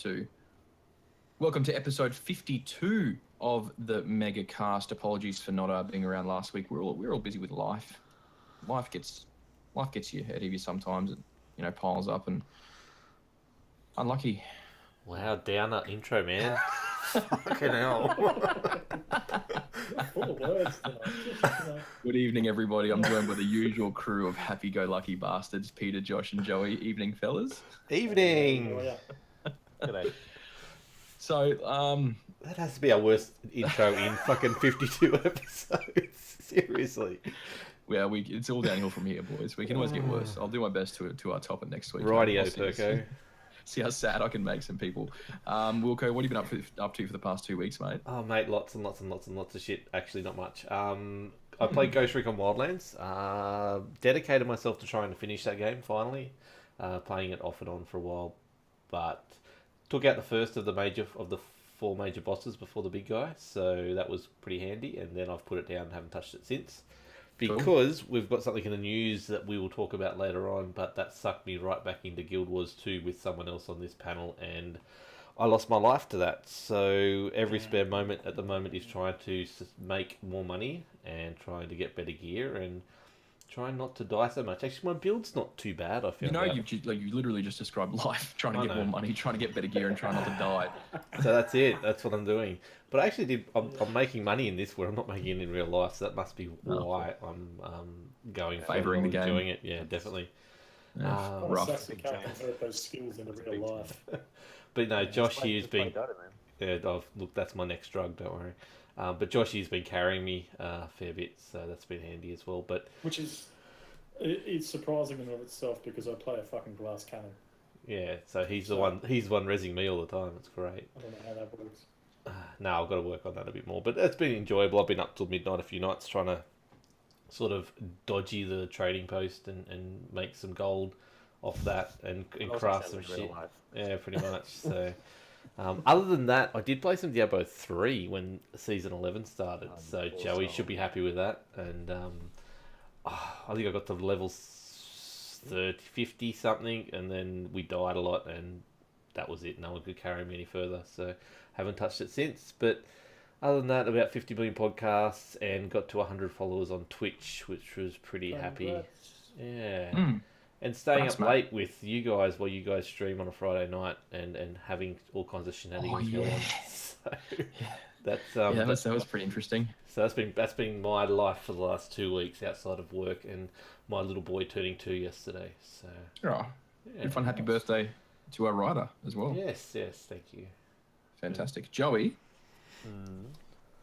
ep52. Welcome to episode 52 of the MegaCast. Apologies for not being around last week. We're all busy with life. Life gets you ahead of you sometimes. It piles up and unlucky. Wow, downer intro, man. Fucking hell. Full of words tonight. Good evening, everybody. I'm joined by the usual crew of happy-go-lucky bastards, Peter, Josh, and Joey. Evening, fellas. Evening. Oh, yeah. G'day. So, That has to be our worst intro in fucking 52 episodes. Seriously. yeah, it's all downhill from here, boys. We can always get worse. I'll do my best to our top it next week. Rightio, I'll Perko. See how sad I can make some people. Wilco, what have you been up to for the past 2 weeks, mate? Oh, mate, lots and lots of shit. Actually, not much. I played Ghost Recon Wildlands. Dedicated myself to trying to finish that game, finally. Playing it off and on for a while. But took out the first of the four major bosses before the big guy. So that was pretty handy. And then I've put it down and haven't touched it since. Because we've got something in the news that we will talk about later on, but that sucked me right back into Guild Wars 2 with someone else on this panel, and I lost my life to that. So every spare moment at the moment is trying to make more money and trying to get better gear and trying not to die so much. Actually, my build's not too bad, I feel. You literally just described life, trying to get more money, trying to get better gear, and trying not to die. So that's it. That's what I'm doing. But I actually I'm making money in this where I'm not making it in real life, so that must be why I'm going favouring the game. Enjoying it. Yeah, definitely. Rough. Sucks you can't convert those skills into real life. But no, Josh here's been... look, that's my next drug, don't worry. But Josh here's been carrying me a fair bit, so that's been handy as well. But Which is... It's surprising in and of itself because I play a fucking glass cannon. yeah, so he's the one rezzing me all the time. It's great. I don't know how that works. No, I've got to work on that a bit more. But it's been enjoyable. I've been up till midnight a few nights trying to sort of dodgy the trading post and make some gold off that and craft some shit. Yeah, pretty much. So, other than that, I did play some Diablo 3 when Season 11 started. So Joey should be happy with that. And I think I got to level 30, 50 something, and then we died a lot, and that was it. No one could carry me any further. So haven't touched it since. But other than that, about 50 million podcasts and got to 100 followers on Twitch, which was pretty happy. Yeah. And staying up late with you guys while you guys stream on a Friday night and having all kinds of shenanigans going on. So, that was pretty interesting. So that's been my life for the last 2 weeks outside of work, and my little boy turning 2 yesterday. So Good fun. Happy birthday to our rider as well. Yes, thank you. Fantastic. Joey,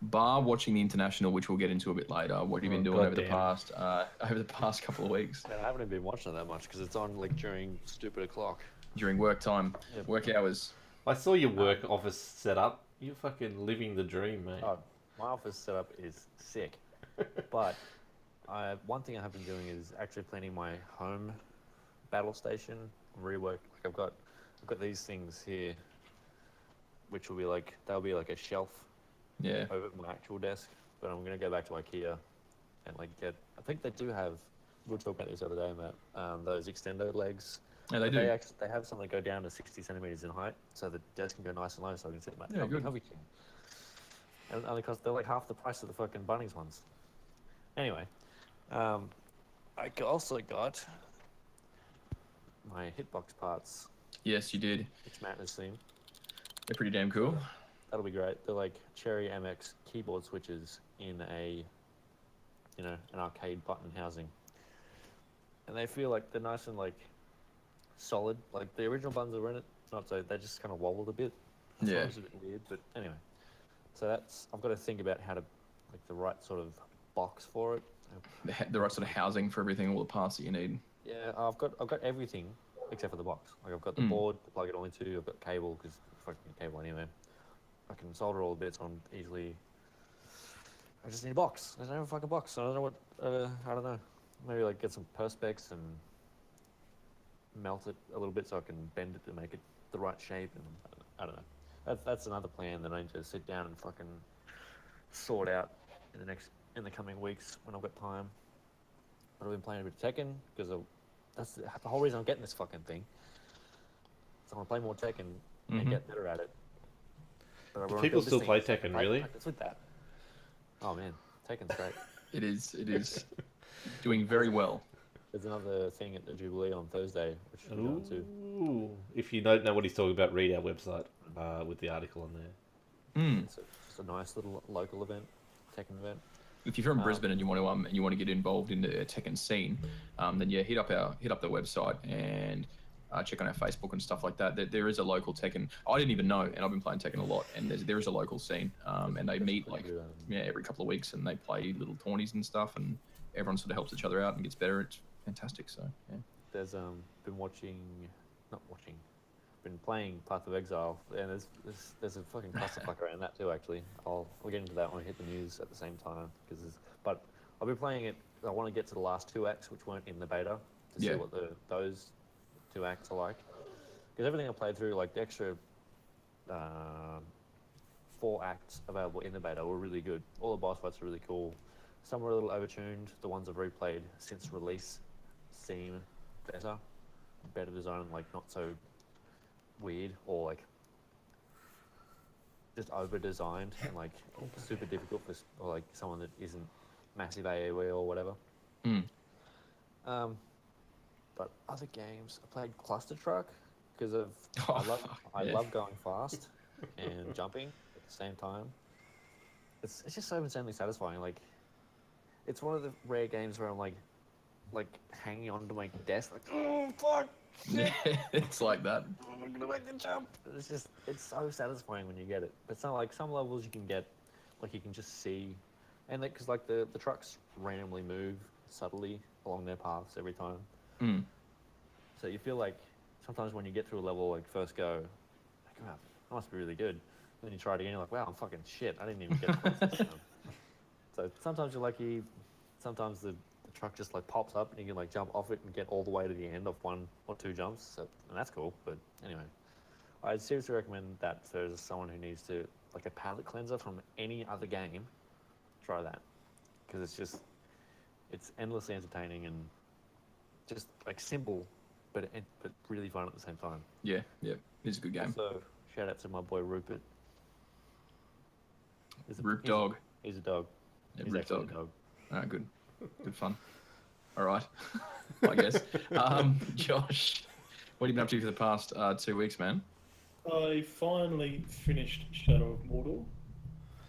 bar watching the international, which we'll get into a bit later, what have you been doing over the past couple of weeks? Man, I haven't even been watching it that much because it's on like during stupid o'clock. During work time, work hours. I saw your work office set up. You're fucking living the dream, mate. Oh, my office setup is sick. But one thing I have been doing is actually planning my home battle station rework. Like I've got these things here, which will be like a shelf over my actual desk. But I'm gonna go back to IKEA and I think they do have. We were talking about this the other day, Matt. Those extendo legs. Yeah, they do. They have something that go down to 60 centimeters in height, so the desk can go nice and low, so I can sit in my comfy chair. And only because they're like half the price of the fucking Bunnings ones. Anyway, I also got my hitbox parts. Yes, you did. Which Matt has seen. They're pretty damn cool. That'll be great. They're like Cherry MX keyboard switches in an arcade button housing, and they feel like they're nice and like solid. Like the original buttons that were in it, not so they just kind of wobbled a bit. It was a bit weird, but anyway. So I've got to think about how to the right sort of box for it. The right sort of housing for everything, all the parts that you need. Yeah, I've got everything except for the box. Like I've got the board to plug it all into. I've got cable because fucking cable anyway. I can solder all the bits on easily. I just need a box. I don't have a fucking box. I don't know what. I don't know. Maybe get some perspex and melt it a little bit so I can bend it to make it the right shape. And I don't know. That's another plan that I need to sit down and fucking sort out in the coming weeks when I've got time. But I've been playing a bit of Tekken because that's the whole reason I'm getting this fucking thing. So I want to play more Tekken and Mhm. get better at it. But I Do wanna people build this still thing play so I can Tekken, really? practice with that. Oh man, Tekken's great. It is doing very well. There's another thing at the Jubilee on Thursday, which we're going to. Ooh. If you don't know what he's talking about, read our website with the article on there. Hmm. It's just a nice little local event, Tekken event. If you're from Um, Brisbane and you want to get involved in the Tekken scene, then yeah, hit up the website and check on our Facebook and stuff like that. There is a local Tekken. I didn't even know, and I've been playing Tekken a lot. And there is a local scene, and they There's meet pretty like good, every couple of weeks, and they play little tourneys and stuff, and everyone sort of helps each other out and gets better. It's fantastic. So yeah. There's been been playing Path of Exile, and there's a fucking clusterfuck around that too. Actually, we'll get into that when we hit the news at the same time. But I've been playing it. I want to get to the last 2 acts, which weren't in the beta, to see Yeah. what those 2 acts are like. Because everything I played through, like the extra 4 acts available in the beta, were really good. All the boss fights are really cool. Some were a little overtuned. The ones I've replayed since release seem better design, like not so weird or like just over designed and like super difficult for like someone that isn't massive AoE or whatever. Mm. But other games, I played Cluster Truck because Oh, I yeah. love going fast and jumping at the same time. It's just so insanely satisfying. Like, it's one of the rare games where I'm like hanging on to my desk, like, oh fuck, Yeah, it's like that. I'm gonna make the jump. It's so satisfying when you get it. But some levels you can get, like you can just see, and because like the trucks randomly move subtly along their paths every time. Mm. So you feel like sometimes when you get through a level, like first go, like, wow, that must be really good. Then you try it again, you're like, wow, I'm fucking shit. I didn't even get close this time. So sometimes you're lucky. Sometimes the truck just like pops up and you can like jump off it and get all the way to the end of 1 or 2 jumps. So, and that's cool. But anyway, I'd seriously recommend that for someone who needs to like a palate cleanser from any other game. Try that because it's endlessly entertaining and just like simple, but really fun at the same time. Yeah, it's a good game. So shout out to my boy Rupert. Roop dog. He's a dog. Yeah, He's Roop actually dog. a dog. Ah, good fun. All right, I guess. Josh, what have you been up to for the past 2 weeks, man? I finally finished Shadow of Mordor. Did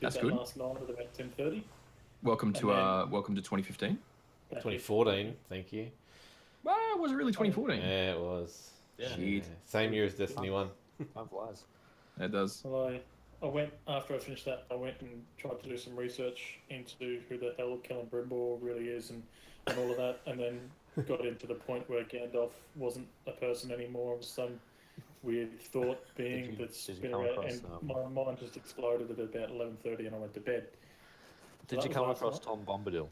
That's that good. last night at about 10:30. Welcome to And welcome to 2015. 2014, thank you. Well, was it really 2014? Yeah, it was. Yeah. Shit. Same year as Destiny 1. Time flies. It does. Well, I went, after I finished that, I went and tried to do some research into who the hell Kellen Brimbor really is and all of that, and then got into the point where Gandalf wasn't a person anymore, it was some weird thought being that's did you been come around, across, and my mind just exploded at about 11:30 and I went to bed. Did that you was come last across night. Tom Bombadil?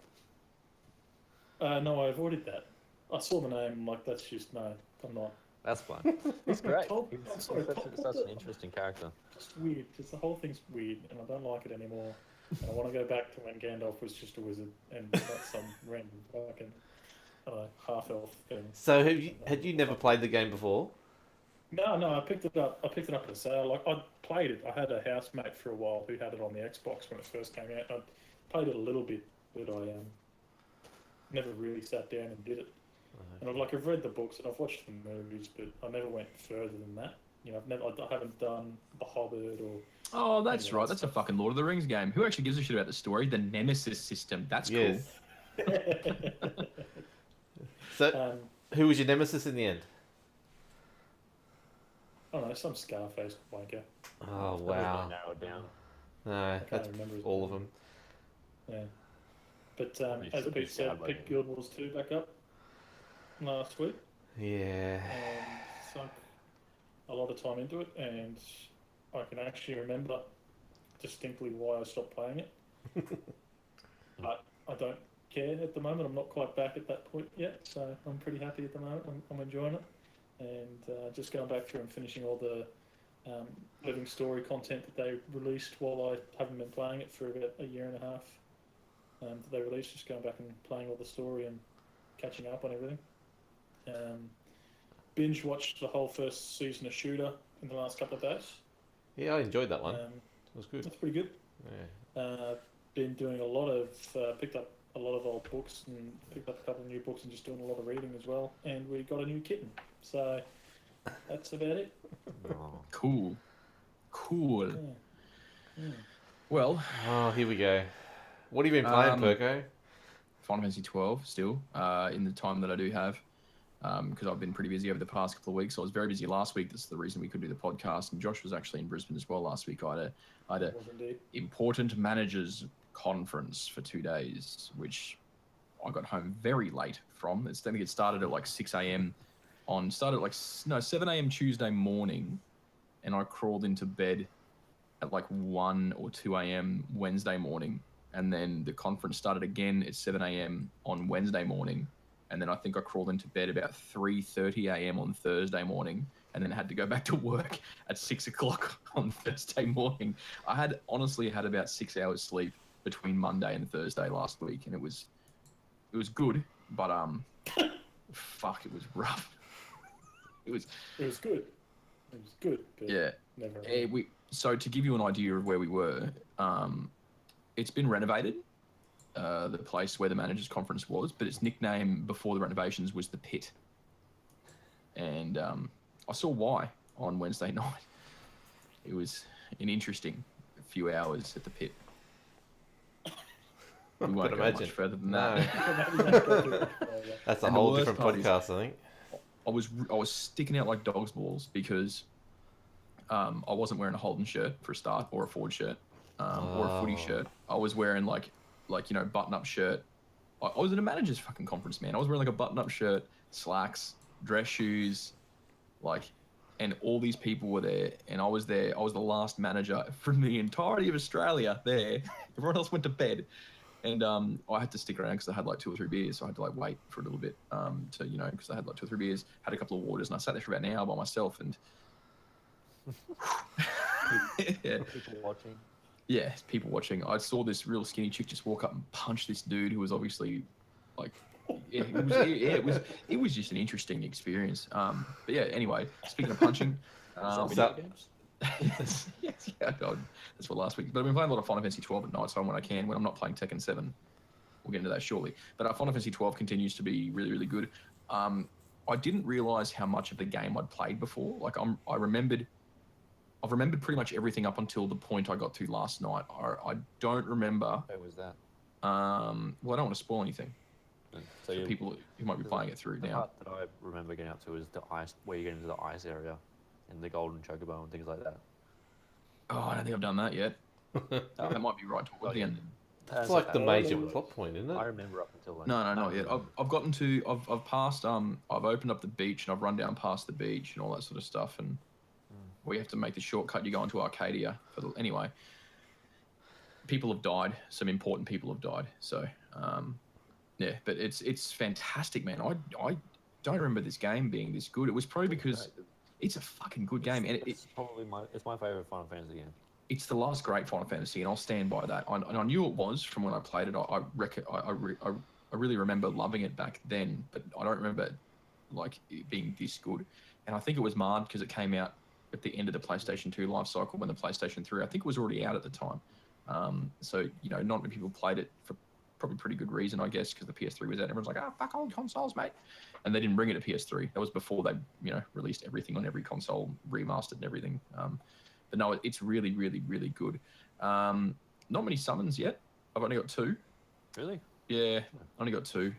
No, I avoided that. I saw the name, I'm like, that's just, no, I'm not. That's fun. He's great. Tom- He's I'm sorry, such, Tom such an Bombadil. interesting character. Just weird, because the whole thing's weird, and I don't like it anymore. And I want to go back to when Gandalf was just a wizard and not some random fucking, I don't know, half-elf thing. So had you never played the game before? No, I picked it up. I picked it up at a sale. Like I played it. I had a housemate for a while who had it on the Xbox when it first came out. I played it a little bit, but I never really sat down and did it. And I've read the books and I've watched the movies, but I never went further than that. You know, I haven't done The Hobbit or. Oh, that's Yeah, right. that's That's a fucking Lord of the Rings game. Who actually gives a shit about the story? The Nemesis system. That's Yes. cool. So, who was your nemesis in the end? I don't know, some Scarface wanker. Oh, Really wow. narrowed down. No, can't that's remember his all name. of them. Yeah. But Probably as should be Pete said, sad by picked then. Guild Wars 2 back up last week Yeah. and sunk a lot of time into it, and I can actually remember distinctly why I stopped playing it. But I don't care at the moment. I'm not quite back at that point yet, so I'm pretty happy at the moment. I'm enjoying it, and just going back through and finishing all the living story content that they released while I haven't been playing it for about a year and a half. That they released, just going back and playing all the story and catching up on everything. Binge watched the whole first season of Shooter in the last couple of days. Yeah, I enjoyed that one. Um, It was good. that's pretty good. Yeah. Been doing a lot of picked up a lot of old books and picked up a couple of new books and just doing a lot of reading as well. And we got a new kitten, so that's about it. Oh. Cool. Yeah. Yeah. Well, Oh, here we go. What have you been playing, Perko? Final Fantasy 12 still, in the time that I do have, because I've been pretty busy over the past couple of weeks. I was very busy last week. That's the reason we could do the podcast. And Josh was actually in Brisbane as well last week. I had a Was indeed. important managers conference for 2 days, which I got home very late from. I think it started at like 6 a.m. Started at like 7 a.m. Tuesday morning, and I crawled into bed at like 1 or 2 a.m. Wednesday morning. And then the conference started again at 7 a.m. on Wednesday morning. And then I think I crawled into bed about 3:30 a.m. on Thursday morning, and then had to go back to work at 6 o'clock on Thursday morning. I had honestly had about 6 hours sleep between Monday and Thursday last week, and it was good, but fuck, it was rough. It was good. It was good. But yeah. Never. So to give you an idea of where we were, it's been renovated, the place where the managers conference was, but its nickname before the renovations was the Pit. And I saw why on Wednesday night. It was an interesting few hours at the Pit. We won't go imagine. much further than No. that. That's a And the whole worst different part is- podcast, I think. I was sticking out like dog's balls because I wasn't wearing a Holden shirt for a start, or a Ford shirt, or a footy Oh. shirt. I was wearing like button-up shirt. I was at a manager's fucking conference, man. I was wearing like a button-up shirt, slacks, dress shoes, and all these people were there, and I was there. I was the last manager from the entirety of Australia there. Everyone else went to bed. And I had to stick around because I had like 2 or 3 beers, so I had to like wait for a little bit because I had like 2 or 3 beers, had a couple of waters, and I sat there for about an hour by myself. And yeah, People watching. yeah, people watching. I saw this real skinny chick just walk up and punch this dude who was obviously like, it was just an interesting experience. But yeah, anyway, speaking of punching, So- games? yeah, God, that's for last week. But I've been playing a lot of Final Fantasy 12 at night time when I can, when I'm not playing Tekken 7. We'll get into that shortly. But Final Fantasy 12 continues to be really, really good. I didn't realize how much of the game I'd played before. Like I've remembered pretty much everything up until the point I got to last night. I don't remember. Where was that? Well, I don't want to spoil anything So for you, people who might be playing it through the now. part that I remember getting up to is the ice, where you get into the ice area, and the golden chocobo and things like that. Oh, I don't think I've done that yet. That might be right towards the end. That's As like a- the major remember- plot point, isn't I it? remember up until then. No, not yet. I've gotten to. I've passed. I've opened up the beach and I've run down past the beach and all that sort of stuff. And we have to make the shortcut. You go into Arcadia. Anyway, people have died. Some important people have died. So, yeah. But it's fantastic, man. I don't remember this game being this good. It was probably because it's a fucking good game, and It's probably it's my favorite Final Fantasy game. it's the last great Final Fantasy, and I'll stand by that. And I knew it was from when I played it. I really remember loving it back then, but I don't remember like it being this good. And I think it was marred because it came out at the end of the PlayStation 2 life cycle when the PlayStation 3, I think, was already out at the time. So not many people played it for probably pretty good reason, I guess, because the PS3 was out. Everyone's like, fuck old consoles, mate. And they didn't bring it to PS3. That was before they, released everything on every console, remastered and everything. But no, it's really, really, really good. Not many summons yet. I've only got 2. Really? Yeah, only got 2.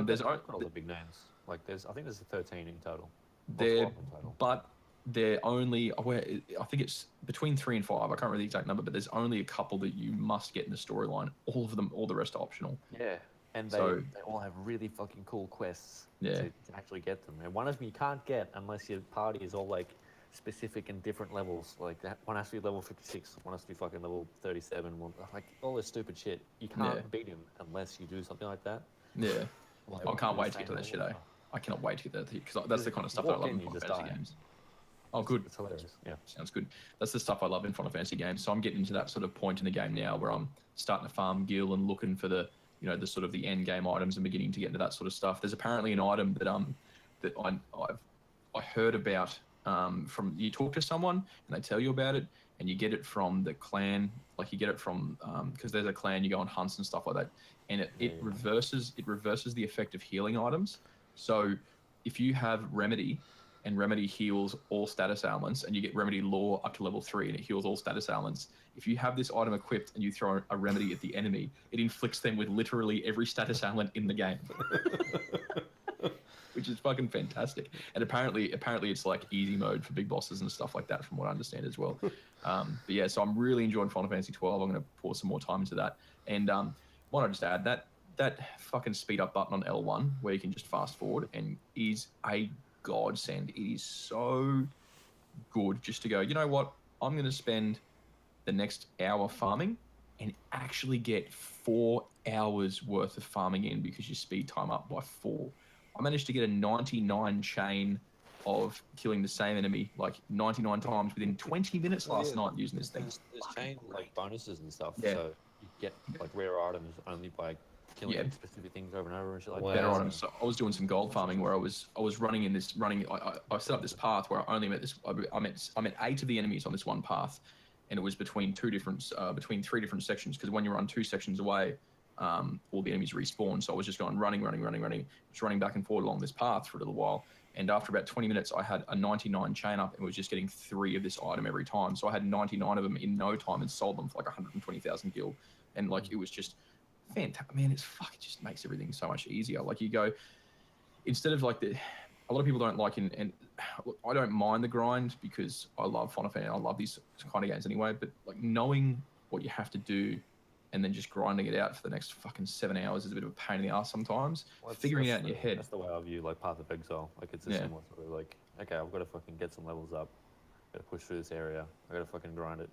There's got all the big names. Like I think there's 13 in total. Or They're, 12 in total. but they're only, I think it's between 3 and 5. I can't remember the exact number, but there's only a couple that you must get in the storyline. All of them, all the rest are optional. Yeah, and they all have really fucking cool quests to actually get them. And one of them you can't get unless your party is all like specific and different levels. Like that one has to be level 56, one has to be fucking level 37. Like all this stupid shit. You can't beat him unless you do something like that. Yeah. Like, I can't wait to insane get to that shit, level. I cannot wait to get that, because that's the kind of stuff that I Walk love in, in you Final just Fantasy die. games. Oh, good. It's hilarious. Yeah. Sounds good. That's the stuff I love in Final Fantasy games. So I'm getting into that sort of point in the game now where I'm starting to farm gil and looking for the, the sort of the end game items and beginning to get into that sort of stuff. There's apparently an item that I heard about from you talk to someone and they tell you about it, and you get it from the clan, like you get it from because there's a clan, you go on hunts and stuff like that, and it reverses the effect of healing items. So if you have remedy, and remedy heals all status ailments, and you get remedy lore up to level 3 and it heals all status ailments, if you have this item equipped and you throw a remedy at the enemy, it inflicts them with literally every status ailment in the game. Which is fucking fantastic. And apparently it's like easy mode for big bosses and stuff like that, from what I understand as well. But yeah, so I'm really enjoying Final Fantasy 12. I'm going to pour some more time into that. And why not just add that fucking speed up button on L1 where you can just fast forward, and is a godsend. It is so good just to go, you know what? I'm going to spend the next hour farming and actually get 4 hours worth of farming in because you speed time up by 4. I managed to get a 99 chain of killing the same enemy like 99 times within 20 minutes last night using this thing. There's chain like bonuses and stuff, Yeah. so you get like rare items only by killing specific things over and over and shit like Better that. items. So I was doing some gold farming where I was running in this I set up this path where I only met this. I met 8 of the enemies on this one path, and it was between 3 different sections, because when you're on 2 sections away, all the enemies respawn. So I was just going running, just running back and forward along this path for a little while. And after about 20 minutes, I had a 99 chain up and was just getting 3 of this item every time. So I had 99 of them in no time and sold them for like 120,000 gil. And like, it was just fantastic. Man, it just makes everything so much easier. Like, you go, instead of like a lot of people don't like, and I don't mind the grind because I love Final Fantasy. I love these kind of games anyway. But like, knowing what you have to do and then just grinding it out for the next fucking 7 hours is a bit of a pain in the ass sometimes. Well, figuring it out in your head. That's the way I view like Path of Exile. Like, it's a similar sort of like, okay, I've got to fucking get some levels up. Got to push through this area. I got to fucking grind it.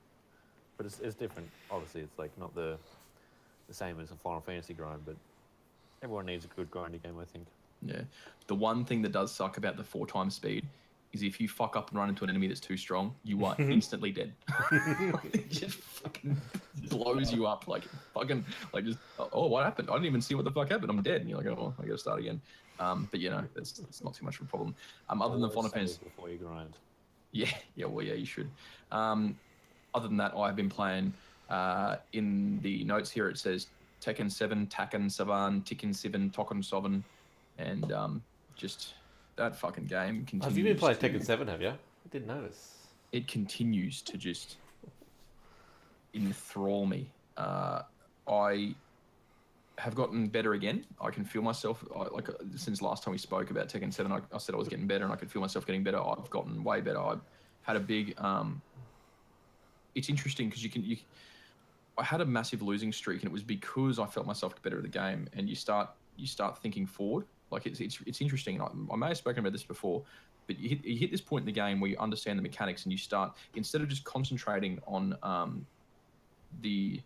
But it's different. Obviously, it's like not the same as a Final Fantasy grind, but everyone needs a good grinding game, I think. Yeah. The one thing that does suck about the 4 times speed is if you fuck up and run into an enemy that's too strong, you are instantly dead. It just fucking blows you up, like fucking, like, just, oh, what happened? I didn't even see what the fuck happened. I'm dead. And you're like, oh, well, I got to start again. But you know, it's not too much of a problem. Other than the Final Fantasy, before you grind. Yeah, well, yeah, you should. Other than that, I've been playing. In the notes here, it says Tekken 7, Takken Savan, Tikken 7, Tokken 7, and just that fucking game continues. Have you been playing Tekken 7, have you? I didn't notice. It continues to just enthrall me. I have gotten better again. I can feel myself, since last time we spoke about Tekken 7, I said I was getting better, and I could feel myself getting better. I've gotten way better. I've had a big... it's interesting because I had a massive losing streak, and it was because I felt myself get better at the game, and you start thinking forward. Like, it's interesting. I may have spoken about this before, but you hit this point in the game where you understand the mechanics, and you start, instead of just concentrating on the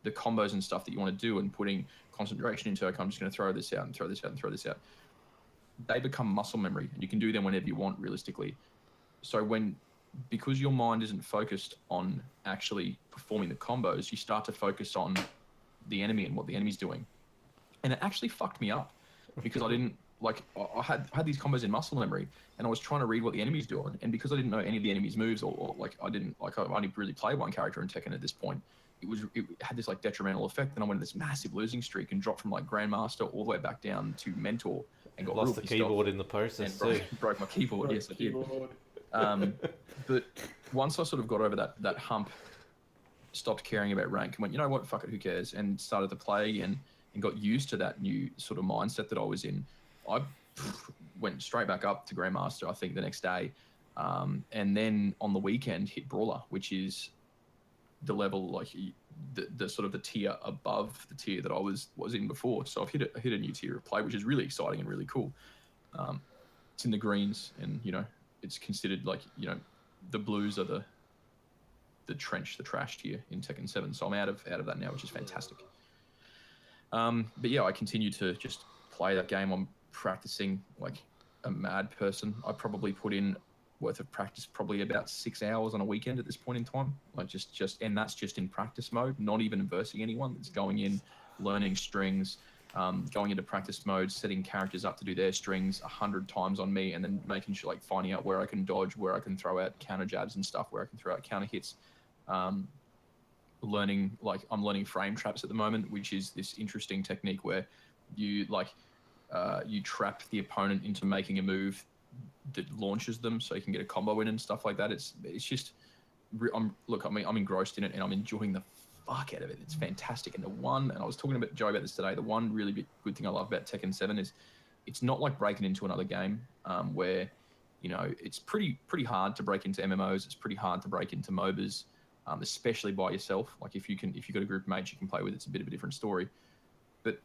combos and stuff that you want to do and putting concentration into, okay, I'm just going to throw this out and throw this out and throw this out, they become muscle memory, and you can do them whenever you want, realistically. So because your mind isn't focused on actually performing the combos, you start to focus on the enemy and what the enemy's doing. And it actually fucked me up because I didn't, like, I had these combos in muscle memory, and I was trying to read what the enemy's doing. And because I didn't know any of the enemy's moves, or like, I only really play one character in Tekken at this point, it had this like detrimental effect. And I went on this massive losing streak and dropped from like Grandmaster all the way back down to Mentor, and got lost the keyboard in the process too. Broke my keyboard. Yes, I did. But once I sort of got over that hump, stopped caring about rank and went, you know what, fuck it, who cares, and started to play again and got used to that new sort of mindset that I was in, I went straight back up to Grandmaster, I think, the next day. And then on the weekend hit Brawler, which is the level, like the sort of the tier above the tier that I was in before. So I've hit a new tier of play, which is really exciting and really cool. It's in the greens, and, you know, it's considered like, you know, the blues are the trash tier in Tekken 7. So I'm out of that now, which is fantastic. But yeah, I continue to just play that game. I'm practicing like a mad person. I probably put in worth of practice probably about 6 hours on a weekend at this point in time. Like and that's just in practice mode, not even versing anyone. It's going in, learning strings, going into practice mode, setting characters up to do their strings 100 times on me, and then making sure, like, finding out where I can dodge, where I can throw out counter jabs and stuff, where I can throw out counter hits. I'm learning frame traps at the moment, which is this interesting technique where you you trap the opponent into making a move that launches them, so you can get a combo in and stuff like that. It's just, I'm engrossed in it and I'm enjoying the fuck out of it. It's fantastic. And I was talking about Joe about this today. The one really good thing I love about Tekken 7 is it's not like breaking into another game where, it's pretty hard to break into MMOs. It's pretty hard to break into MOBAs, especially by yourself. Like if you've got a group of mates you can play with, it's a bit of a different story. But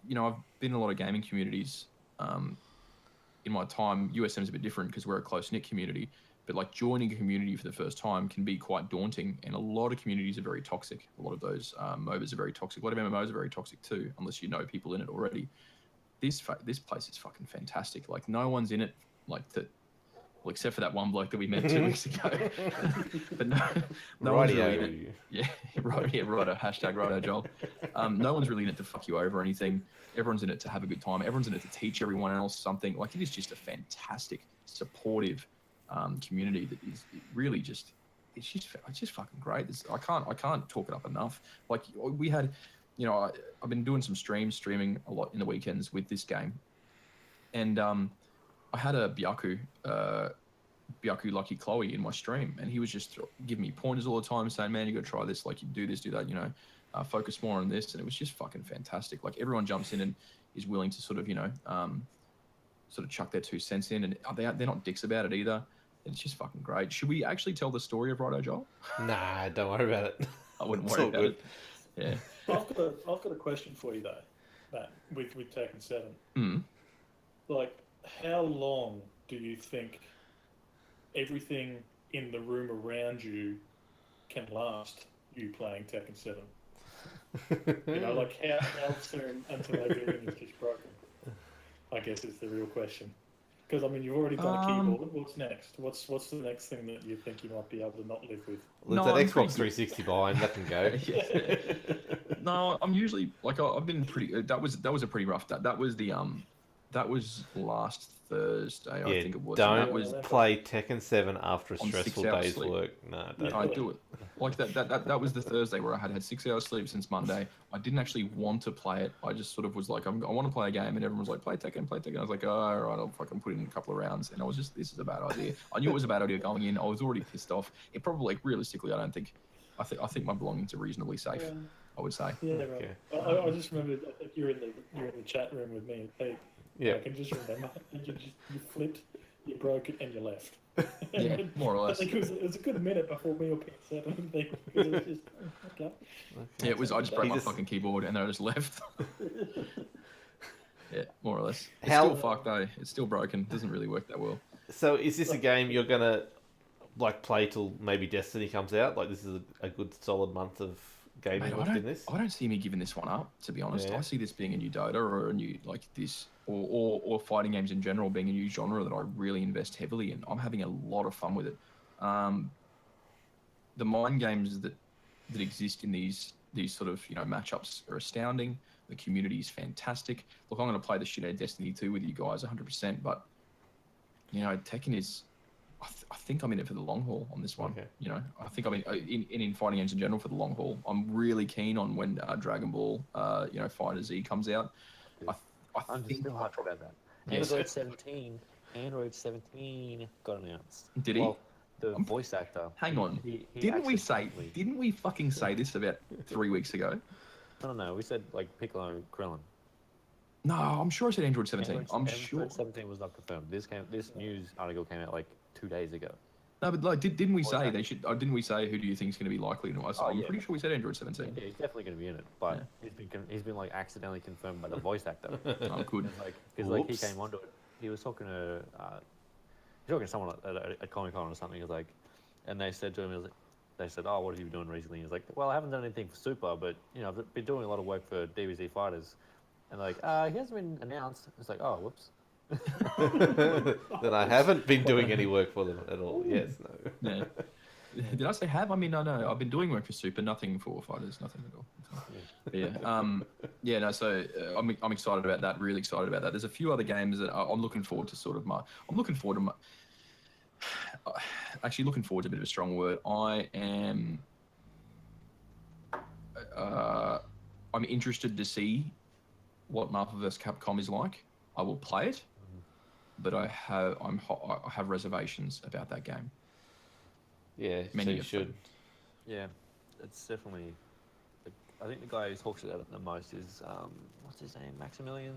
I've been in a lot of gaming communities in my time. USM is a bit different because we're a close-knit community, but like joining a community for the first time can be quite daunting, and a lot of communities are very toxic. A lot of those MOBAs are very toxic. A lot of MMOs are very toxic too, unless you know people in it already. This place is fucking fantastic. Like no one's in it except for that one bloke that we met 2 weeks ago. But no one's really in it. Yeah, right. Yeah, righto. Hashtag righto, Joel. No one's really in it to fuck you over or anything. Everyone's in it to have a good time. Everyone's in it to teach everyone else something. Like it is just a fantastic, supportive community that is really just. It's just fucking great. I can't talk it up enough. Like we had, I've been doing some streaming a lot in the weekends with this game, and I had a Byaku Lucky Chloe in my stream, and he was just giving me pointers all the time, saying, "Man, you got to try this. Like, you do this, do that. Focus more on this." And it was just fucking fantastic. Like, everyone jumps in and is willing to sort of chuck their 2 cents in, and they're not dicks about it either. It's just fucking great. Should we actually tell the story of Righto Joel? Nah, don't worry about it. I wouldn't worry about it. Yeah. I've got a question for you though, Matt, with Tekken 7. Like, how long do you think everything in the room around you can last you playing Tekken 7? Like how soon until everything is just broken? I guess is the real question. Because I mean, you've already done a keyboard. What's next? What's the next thing that you think you might be able to not live with? Well, No, that Xbox 360 behind, that can go. Yeah. No, I'm usually like I've been pretty. That was a pretty rough. That was last Thursday. I think it was. Don't play Tekken 7 after a stressful 6 hours day's sleep. work. No, don't. I do it. Like that was the Thursday where I had 6 hours sleep since Monday. I didn't actually want to play it. I just sort of was like, I want to play a game, and everyone was like, play Tekken. I was like, oh, all right, I'll fucking put in a couple of rounds. And I was just, this is a bad idea. I knew it was a bad idea going in. I was already pissed off. It probably, realistically, I think my belongings are reasonably safe. Yeah. I would say. Yeah, right. Okay. I just remembered you're in the chat room with me. Hey, Yeah. I can just remember you flipped, you broke it, and you left. Yeah, more or less. I think it was a good minute before me or Pete said anything. It was just, okay. Yeah, it was. I just broke my fucking keyboard and then I just left. Yeah, more or less. It's still fucked though. It's still broken. Doesn't really work that well. So is this a game you're gonna play till maybe Destiny comes out? Like this is a good solid month of gaming left in this? I don't see me giving this one up, to be honest. Yeah. I see this being a new Dota or a new or fighting games in general being a new genre that I really invest heavily in. I'm having a lot of fun with it. The mind games that exist in these sort of matchups are astounding. The community is fantastic. Look, I'm going to play the shit out of Destiny 2 with you guys 100%, but Tekken is. I think I'm in it for the long haul on this one. Okay. I think I'm in fighting games in general for the long haul. I'm really keen on when Dragon Ball, Fighter Z comes out. I'm think still hyped about that. Yes. Android 17 got announced. Did he? Well, the voice actor. Hang on. He Didn't we accidentally- fucking say this about 3 weeks ago? No. We said Piccolo and Krillin. No, I'm sure I said Android 17. I'm sure. Android 17 was not confirmed. This news article came out 2 days ago. No, but didn't we say they should? Didn't we say who do you think is going to be likely? I'm pretty sure we said Android 17. Yeah, he's definitely going to be in it, but he's been accidentally confirmed by the voice actor. Oh, good. Because he came onto it. He was talking to someone at Comic Con or something. He was like, and they said to him, they said, "Oh, what have you been doing recently?" He was like, "Well, I haven't done anything for Super, but I've been doing a lot of work for DBZ Fighters." And he hasn't been announced. It's like, oh, whoops. Then I haven't been doing any work for them at all. Yes, no. Yeah. Did I say have? I mean, no. I've been doing work for Super, nothing for fighters, nothing at all. But yeah. No. So I'm excited about that. Really excited about that. There's a few other games that I'm looking forward to. I'm looking forward to my. Actually, looking forward to a bit of a strong word. I am. I'm interested to see what Marvel vs. Capcom is like. I will play it, but I have reservations about that game. Yeah, Many so you of should. them. Yeah, it's definitely. I think the guy who talks about it the most is what's his name, Maximilian.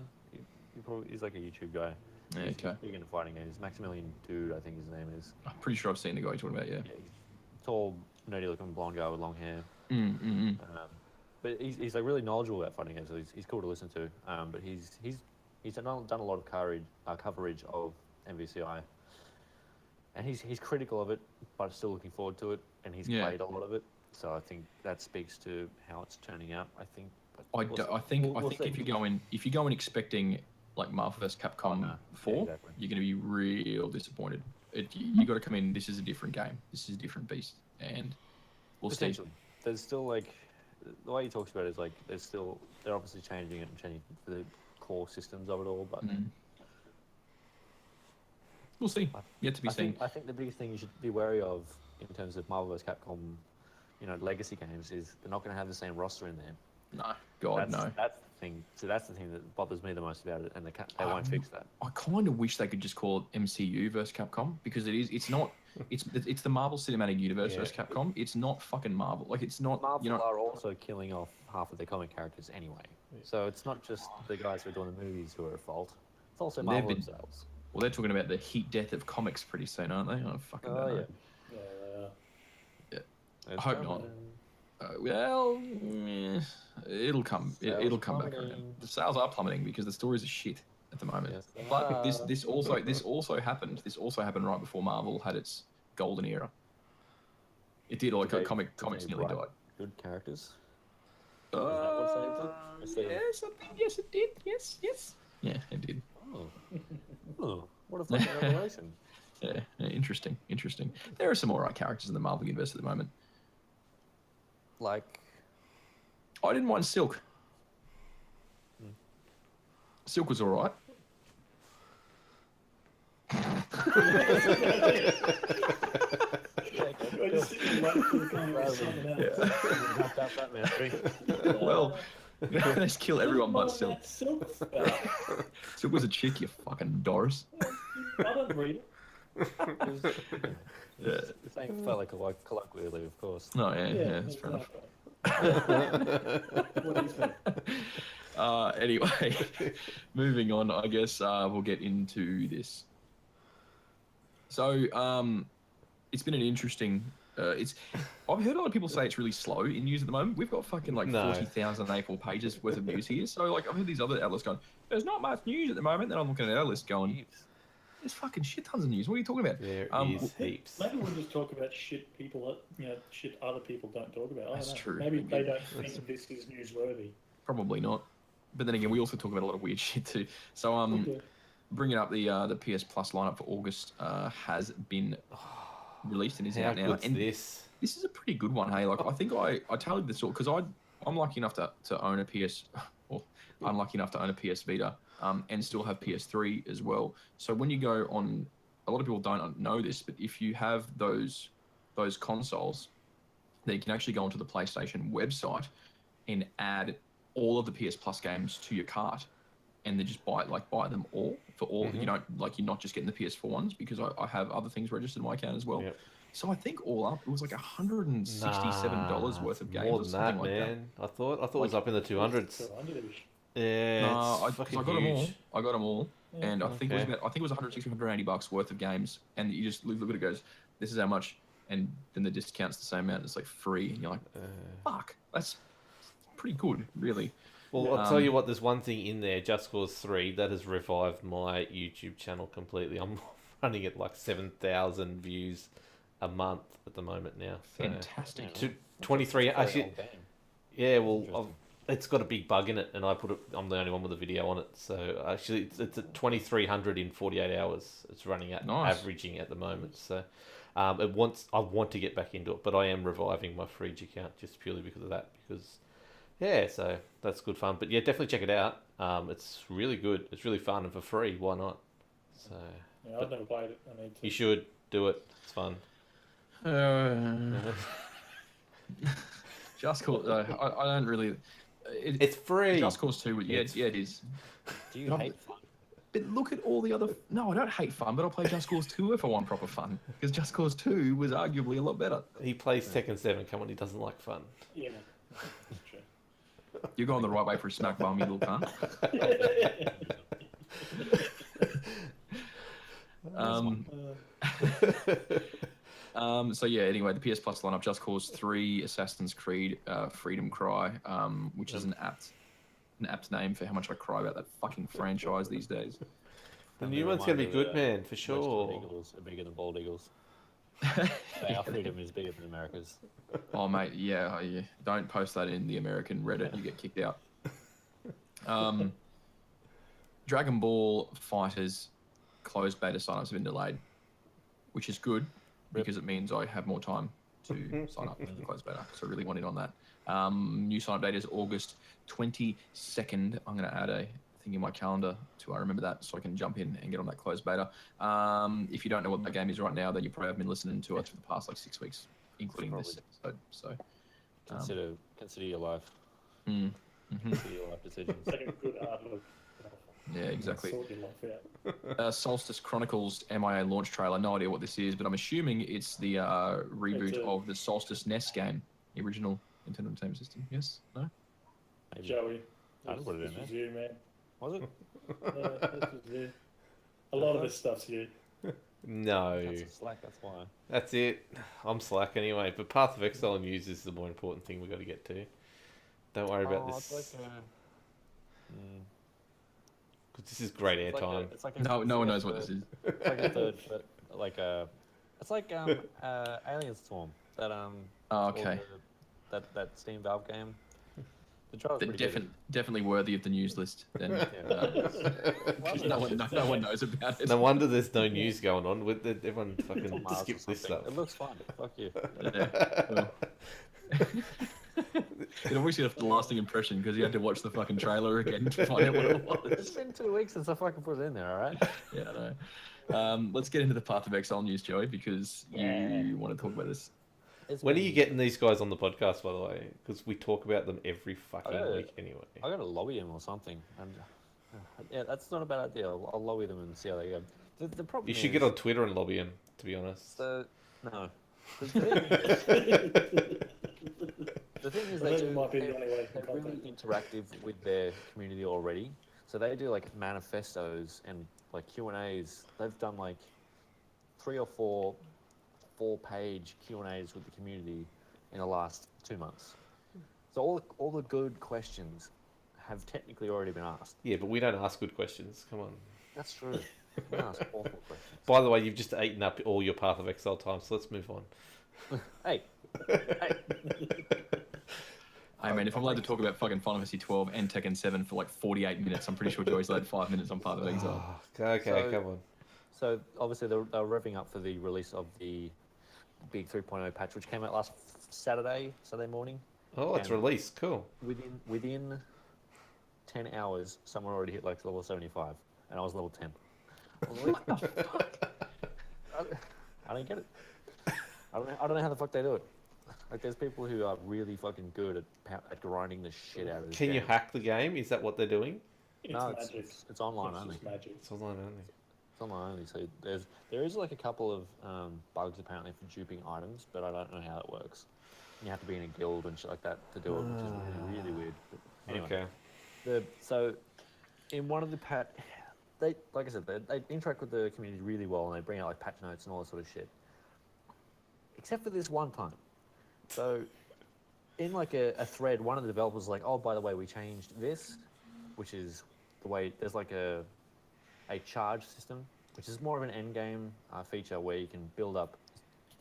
He's like a YouTube guy. Yeah, He's okay. big into fighting games. Maximilian Dude, I think his name is. I'm pretty sure I've seen the guy you're talking about. Yeah. Yeah, he's tall, nerdy-looking blonde guy with long hair. But he's like really knowledgeable about fighting games, so he's cool to listen to. But he's done a lot of coverage of MVCI, and he's critical of it, but still looking forward to it, and he's played a lot of it. So I think that speaks to how it's turning out. I think. But I think if you go in expecting like Marvel vs. Capcom 4, exactly. you're going to be real disappointed. You got to come in. This is a different game. This is a different beast, and we'll see. There's still like the way he talks about it is like they're obviously changing it and changing the core systems of it all, but we'll see. Yet to be seen. I think the biggest thing you should be wary of in terms of Marvel vs. Capcom, legacy games is they're not going to have the same roster in there. No, God, no. That's the thing. So that's the thing that bothers me the most about it, and they won't fix that. I kind of wish they could just call it MCU versus Capcom because it's not. It's the Marvel Cinematic Universe versus Capcom. It's not fucking Marvel. Like it's not. Marvel are also killing off half of their comic characters anyway. So it's not just the guys who are doing the movies who are at fault. It's also Marvel themselves. Well, they're talking about the heat death of comics pretty soon, aren't they? I fucking don't know. Yeah. I hope not. It'll come. It'll come back around. The sales are plummeting because the stories are shit at the moment. Yes, but this also happened. This also happened right before Marvel had its golden era. It did. Like comics nearly died. Good characters. Yes, it did. Yes. Yeah, it did. Oh, what a fucking revelation! Yeah, interesting. There are some alright characters in the Marvel universe at the moment. Like, I didn't mind Silk. Silk was alright. Well, they just kill everyone but Silk. Silk was a chick, you fucking Doris. I don't read it. The same fella colloquially, of course. No, yeah, that's fair enough. What do you think? Anyway, moving on, I guess we'll get into this. So, it's been an interesting. I've heard a lot of people say it's really slow in news at the moment. We've got fucking 40,000 A4 pages worth of news here. So, I've heard these other outlets going, "There's not much news at the moment." Then I'm looking at our list going, "There's fucking shit tons of news. What are you talking about?" There is heaps. Maybe we'll just talk about shit shit other people don't talk about. That's true. Maybe they don't think this is newsworthy. Probably not. But then again, we also talk about a lot of weird shit too. So, bringing up the PS Plus lineup for August has been released and is out now. And this is a pretty good one. Hey, I think I tallied this all because I'm lucky enough to own a PS, or unlucky enough to own a PS Vita, and still have PS3 as well. So when you go on, a lot of people don't know this, but if you have those consoles, then you can actually go onto the PlayStation website and add all of the PS Plus games to your cart, and then just buy them all for all. Mm-hmm. You don't you're not just getting the PS4 ones because I have other things registered in my account as well. Yep. So I think all up it was like $167 worth of games. More or than something that, like man. I thought it was up in the 200s. Yeah, I fucking got them all. huge. I got them all, and I think it was $160-$180 worth of games, and you just look at it, goes, this is how much, and then the discount's the same amount. It's like free, and you're like, fuck, that's pretty good, really. Well, I'll tell you what, there's one thing in there, Just Cause 3, that has revived my YouTube channel completely. I'm running at 7,000 views a month at the moment now. So Fantastic. 23, actually, yeah, well, it's got a big bug in it, and I'm the only one with a video on it. So actually, it's at 2,300 in 48 hours. It's running at, averaging at the moment. So I want to get back into it, but I am reviving my Fridge account just purely because of that. Because yeah, so that's good fun. But yeah, definitely check it out. It's really good. It's really fun and for free. Why not? So Yeah, I've never played it. I need to. you should do it. It's fun. Just Cause I don't really. It's free. Just Cause 2. Yeah, It's- yeah, it is. Do you hate fun? But look at all the other. No, I don't hate fun, but I'll play Just Cause 2 if I want proper fun. Because Just Cause 2 was arguably a lot better. He plays Tekken 7. Come on, he doesn't like fun. Yeah, that's true. You're going the right way for a smack bum, you little cunt. So yeah, anyway, the PS Plus lineup: Just Cause 3, Assassin's Creed, Freedom Cry, which is an apt name for how much I cry about that fucking franchise these days. The new one's gonna be good, man, for sure. Eagles are bigger than bald eagles. Our freedom is bigger than America's. Oh mate, yeah. Don't post that in the American Reddit; you get kicked out. Dragon Ball Fighters closed beta signups have been delayed, which is good because it means I have more time to sign up for the closed beta. So I really want in on that. New sign up date is August 22nd. I'm going to add a thing in my calendar to remember that so I can jump in and get on that closed beta. If you don't know what that game is right now, then you probably have been listening to it for the past like 6 weeks, including this episode. So Consider your life. Consider your life decisions. Take a good hard look. Yeah, exactly. Sort your life out. Solstice Chronicles MIA launch trailer. No idea what this is, but I'm assuming it's the reboot of the Solstice NES game, the original Nintendo Entertainment System. Yes? No? Maybe. Joey, I didn't put it in this there. was you, man. Was it? This was you. A lot of this stuff's you. No. That's a Slack, that's why. That's it. I'm slack anyway. But Path of Exile news is the more important thing we've got to get to. Don't worry about this. It's like Because this is great airtime. No one knows what this is. It's like a third, it's like Alien Storm. That Oh, okay. That Steam Valve game. The trailer's pretty good. Definitely worthy of the news list. Then no one knows about it. No wonder there's no news going on. With everyone fucking Miles or skip this something. stuff. It looks fun. Fuck you. Yeah, well. It obviously left a lasting impression because you had to watch the fucking trailer again to find out what it was. It's been 2 weeks since I fucking put it in there. All right. Yeah, I know. Let's get into the Path of Exile news, Joey, because you want to talk about this. When are you getting these guys on the podcast, by the way? Because we talk about them every fucking week anyway. I got to lobby them or something. And yeah, that's not a bad idea. I'll lobby them and see how they go. The problem You should is, get on Twitter and lobby them, to be honest. No. The thing is, I think it might be the only way you they're can really contact interactive with their community already. So they do like manifestos and like Q&As. They've done like 3 or 4 4-page Q&As with the community in the last 2 months. So all the good questions have technically already been asked. Yeah, but we don't ask good questions. Come on. That's true. We ask awful questions. By the way, you've just eaten up all your Path of Exile time, so let's move on. Hey. I mean, if I'm allowed to talk about fucking Final Fantasy 12 and Tekken 7 for like 48 minutes, I'm pretty sure Joey's allowed 5 minutes on Path of Exile. Okay, come on. So obviously they're revving up for the release of the big 3.0 patch, which came out last Saturday morning. Oh, it's And released. Cool. Within 10 hours, someone already hit like level 75, and I was level 10. I was like, what the fuck? I don't get it. I don't know how the fuck they do it. Like, there's people who are really fucking good at grinding the shit out of this Can you game. hack the game? Is that what they're doing? No, magic. it's online It's only. just magic. It's online only. It's online only. So there is like a couple of bugs apparently for duping items, but I don't know how it works. You have to be in a guild and shit like that to do it, which is really, really weird. But anyway, Okay. so in one of the they, like I said, they interact with the community really well, and they bring out like patch notes and all that sort of shit. Except for this one time. So in like a thread, one of the developers was like, oh, by the way, we changed this, which is the way there's like a charge system, which is more of an end game feature where you can build up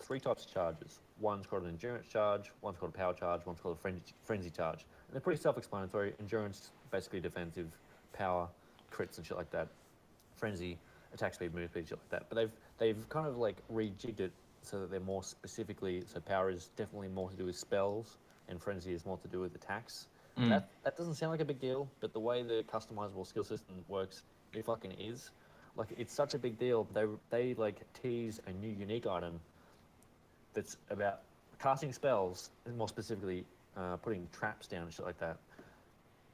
3 types of charges. One's called an endurance charge, one's called a power charge, one's called a frenzy charge. And they're pretty self-explanatory. Endurance, basically defensive, power, crits and shit like that. Frenzy, attack speed, move speed, shit like that. But they've kind of like rejigged it so that they're more specifically. So power is definitely more to do with spells, and frenzy is more to do with attacks. That doesn't sound like a big deal, but the way the customizable skill system works, it fucking is. Like, it's such a big deal. They like tease a new unique item that's about casting spells, and more specifically, putting traps down and shit like that.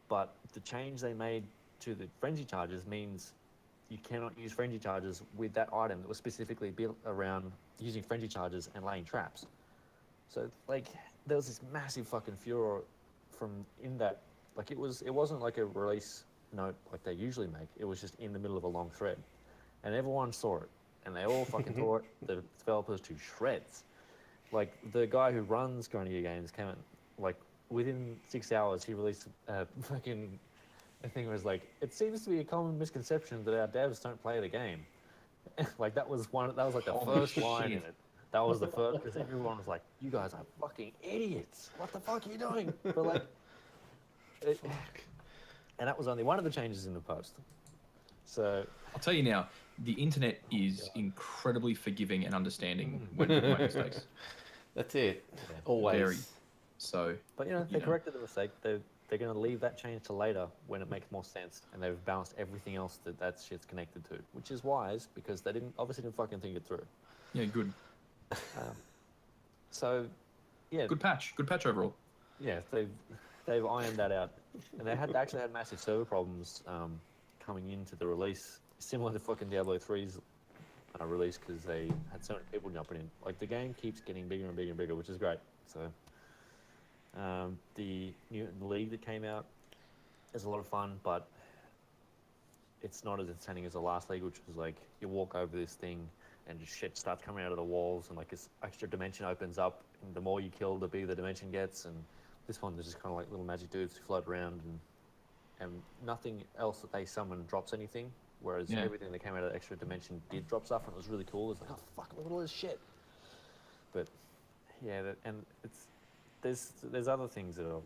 But the change they made to the frenzy charges means you cannot use frenzy charges with that item that was specifically built around using frenzy charges and laying traps. So, like, there was this massive fucking furor from in that. Like, it wasn't like a release note like they usually make. It was just in the middle of a long thread, and everyone saw it, and they all fucking tore it, the developers, to shreds. Like, the guy who runs Grenadier Games came out, like, within 6 hours, he released a fucking a thing where it's like, it seems to be a common misconception that our devs don't play the game. Like, that was like the first line in it. That was the first, because everyone was like, you guys are fucking idiots. What the fuck are you doing? But, like, and that was only one of the changes in the post. So I'll tell you now, the internet is incredibly forgiving and understanding when people make mistakes. That's it. Yeah. Always. Very. So, But, they corrected the mistake. They're going to leave that change to later when it makes more sense, and they've balanced everything else that shit's connected to, which is wise, because they obviously didn't fucking think it through. yeah, good. So, yeah. Good patch overall. Yeah, they've ironed that out, and they actually had massive server problems coming into the release, similar to fucking Diablo 3's release, because they had so many people jumping in. Like, the game keeps getting bigger and bigger and bigger, which is great. So, the new league that came out is a lot of fun, but it's not as entertaining as the last league, which was like, you walk over this thing and just shit starts coming out of the walls, and like this extra dimension opens up, and the more you kill, the bigger the dimension gets. And this one, there's just kind of like little magic dudes who float around, and nothing else that they summon drops anything, whereas everything that came out of the extra dimension did drop stuff, and it was really cool. It's like, oh fuck, look at all this shit. But yeah, and there's other things that I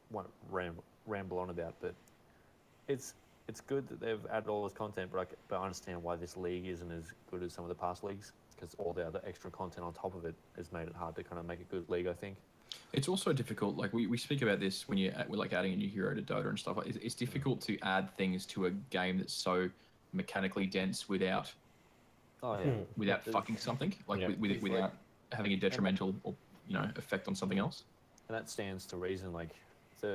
won't ramble on about, but it's good that they've added all this content, but I understand why this league isn't as good as some of the past leagues, because all the other extra content on top of it has made it hard to kind of make a good league, I think. It's also difficult, like we speak about this when we're like adding a new hero to Dota and stuff. It's difficult to add things to a game that's so mechanically dense without fucking something, like without having a detrimental or effect on something else. And that stands to reason. Like,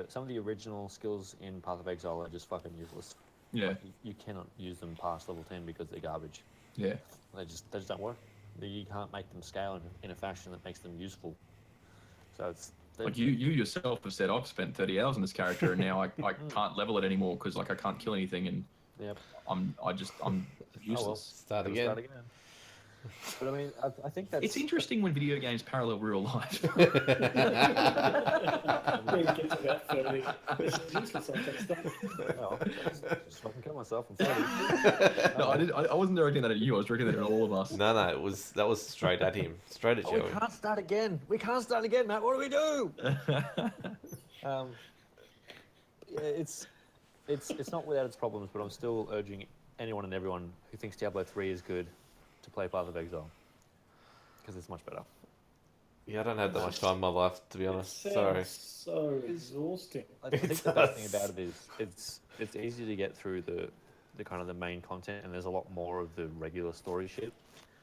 some of the original skills in Path of Exile are just fucking useless. Yeah. Like, you cannot use them past level 10 because they're garbage. Yeah. They just don't work. You can't make them scale in a fashion that makes them useful. So it's like you yourself have said, I've spent 30 hours on this character, and now I can't level it anymore because like I can't kill anything, and I'm useless. Oh, well. Start again. But I mean, I think that's... It's interesting when video games parallel real life. When it gets about 30, it's useless on that stuff. Well, just fucking kill myself. I'm sorry. No, I wasn't directing that at you. I was directing that at all of us. No, that was straight at him. Straight at Joey. We can't start again. Matt. What do we do? It's not without its problems, but I'm still urging anyone and everyone who thinks Diablo 3 is good to play Path of Exile, because it's much better. Yeah, I don't have that much time in my life, to be honest. Sorry. So exhausting. I think the best thing about it is it's easy to get through the kind of the main content, and there's a lot more of the regular story shit.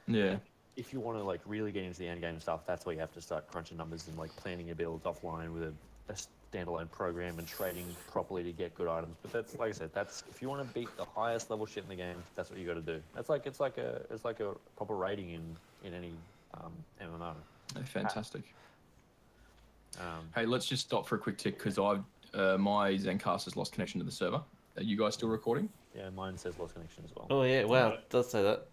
Yeah. If you want to like really get into the end game stuff, that's where you have to start crunching numbers and like planning your builds offline with a standalone program and trading properly to get good items. But that's, like I said, that's if you want to beat the highest level shit in the game, that's what you got to do. That's like it's like a proper rating in any MMO. Fantastic. Hey, let's just stop for a quick tick because my Zencast has lost connection to the server. Are you guys still recording? Yeah, mine says lost connection as well. Oh yeah, wow, it does say that.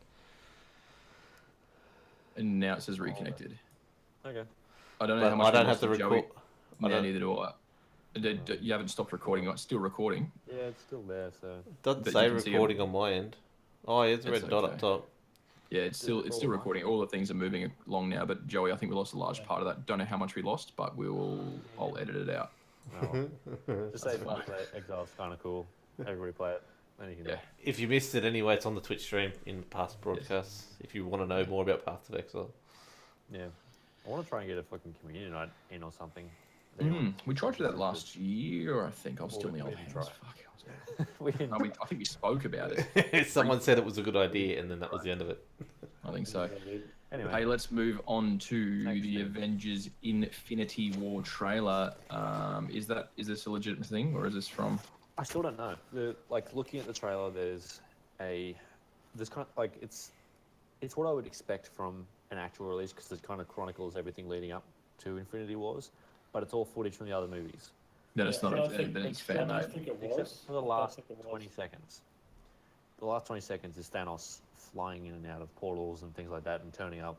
And now it says reconnected. Okay. I don't know how much. I don't have to record. Yeah, neither do I. You haven't stopped recording. It's still recording. Yeah, it's still there. So It doesn't But say you can see recording on my end. Oh, yeah, it's a It's red dot okay. up top. Yeah, it's still recording. All the things are moving along now. But Joey, I think we lost a large part of that. Don't know how much we lost, but I'll edit it out. just say Exile's kind of cool. Everybody play it. Then you can. Yeah. If you missed it anyway, it's on the Twitch stream in past broadcasts. If you want to know more about Path of Exile. Yeah. I want to try and get a fucking community night in or something. If anyone- We tried to do that last year, I think. I was Well, still in the we old didn't house. try. Fuck, I was we didn't. I think we spoke about it. Someone said it was a good idea, and then that was the end of it. I think so. Anyway, Hey, let's move on to Next the thing. Avengers Infinity War trailer. Is this a legitimate thing, or is this from? I still don't know. Like looking at the trailer, there's kind of like it's what I would expect from an actual release because it kind of chronicles everything leading up to Infinity Wars, but it's all footage from the other movies. Then it's Yeah, not. I don't think- Then it's I fan don't mate. think it Except was. for the I don't last think it was. 20 seconds. The last 20 seconds is Thanos flying in and out of portals and things like that and turning up,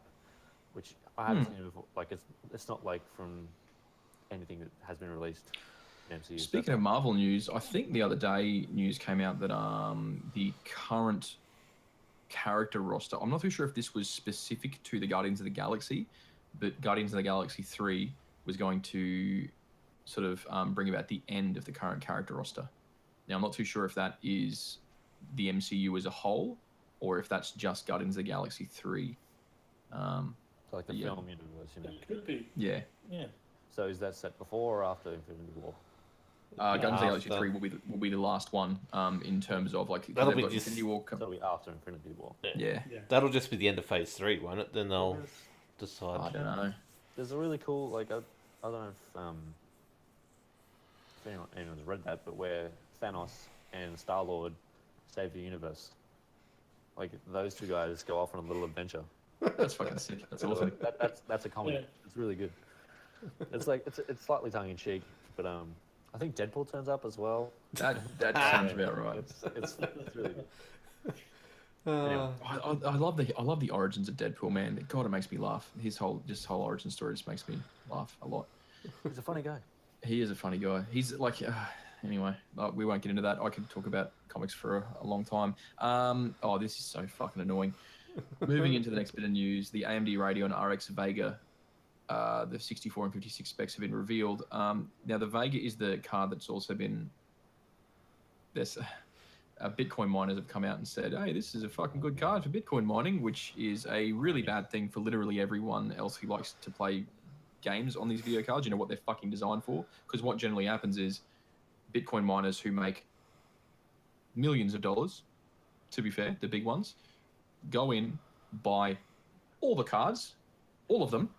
which I haven't seen before. Like it's not like from anything that has been released in MCU. Speaking of Marvel news, I think the other day news came out that the current character roster. I'm not too sure if this was specific to the Guardians of the Galaxy, but Guardians of the Galaxy 3 was going to sort of bring about the end of the current character roster. Now, I'm not too sure if that is the MCU as a whole or if that's just Guardians of the Galaxy 3. So like the yeah. film universe, you know. It could be. Yeah. Yeah. So is that set before or after Infinity War? Guardians of the Galaxy After. 3 will be the last one in terms of like That'll they've be got just- Infinity War. That'll be after Infinity War. Yeah. Yeah. That'll just be the end of Phase 3, won't it? Then they'll decide. I don't know. There's a really cool, like, I don't know if anyone's read that, but where Thanos and Star-Lord save the universe. Like, those two guys go off on a little adventure. That's fucking sick. That's awesome. That's a comedy. Yeah. It's really good. It's like, it's slightly tongue-in-cheek, but I think Deadpool turns up as well. That sounds about right. It's really good. Uh, I love the origins of Deadpool, man. God, it makes me laugh. His whole origin story just makes me laugh a lot. He's a funny guy. He is a funny guy. He's like, anyway, we won't get into that. I could talk about comics for a long time. Oh, this is so fucking annoying. Moving into the next bit of news, the AMD Radeon RX Vega, the 64 and 56 specs have been revealed. Now, the Vega is the card that's also been. There's Bitcoin miners have come out and said, hey, this is a fucking good card for Bitcoin mining, which is a really bad thing for literally everyone else who likes to play games on these video cards. You know what they're fucking designed for? Because what generally happens is Bitcoin miners who make millions of dollars, to be fair, the big ones, go in, buy all the cards, all of them,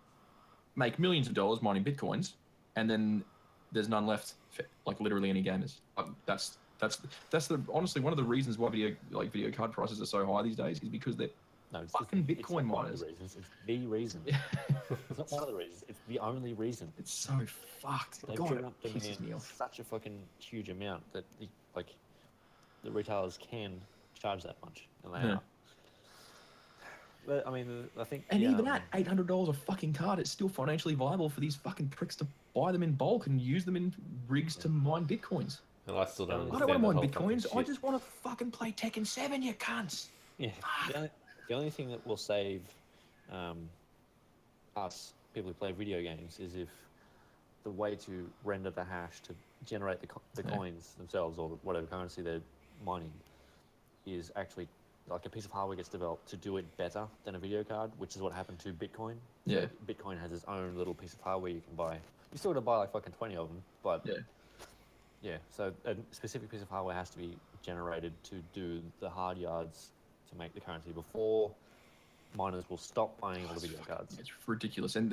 make millions of dollars mining Bitcoins, and then there's none left for like literally any gamers. That's honestly one of the reasons why video card prices are so high these days is because they're No, it's fucking it's Bitcoin not one of miners. the reasons. It's the reason. It's not one of the reasons. It's the only reason. It's so fucked. They've God, driven it up the pisses me demand off. such a fucking huge amount that the retailers can charge that much, and they Yeah. are. But I mean, I think. And the, even at $800 a fucking card, it's still financially viable for these fucking pricks to buy them in bulk and use them in rigs to mine bitcoins. and I still don't I understand I don't want to mine the whole bitcoins. fucking I shit. just want to fucking play Tekken 7, you cunts. Yeah. The only thing that will save us people who play video games is if the way to render the hash to generate the Yeah. coins themselves or whatever currency they're mining is actually like a piece of hardware gets developed to do it better than a video card, which is what happened to Bitcoin. Yeah. Bitcoin has its own little piece of hardware you can buy. You still got to buy like fucking 20 of them, but Yeah. yeah. So a specific piece of hardware has to be generated to do the hard yards to make the currency before miners will stop buying all the video cards. It's ridiculous. And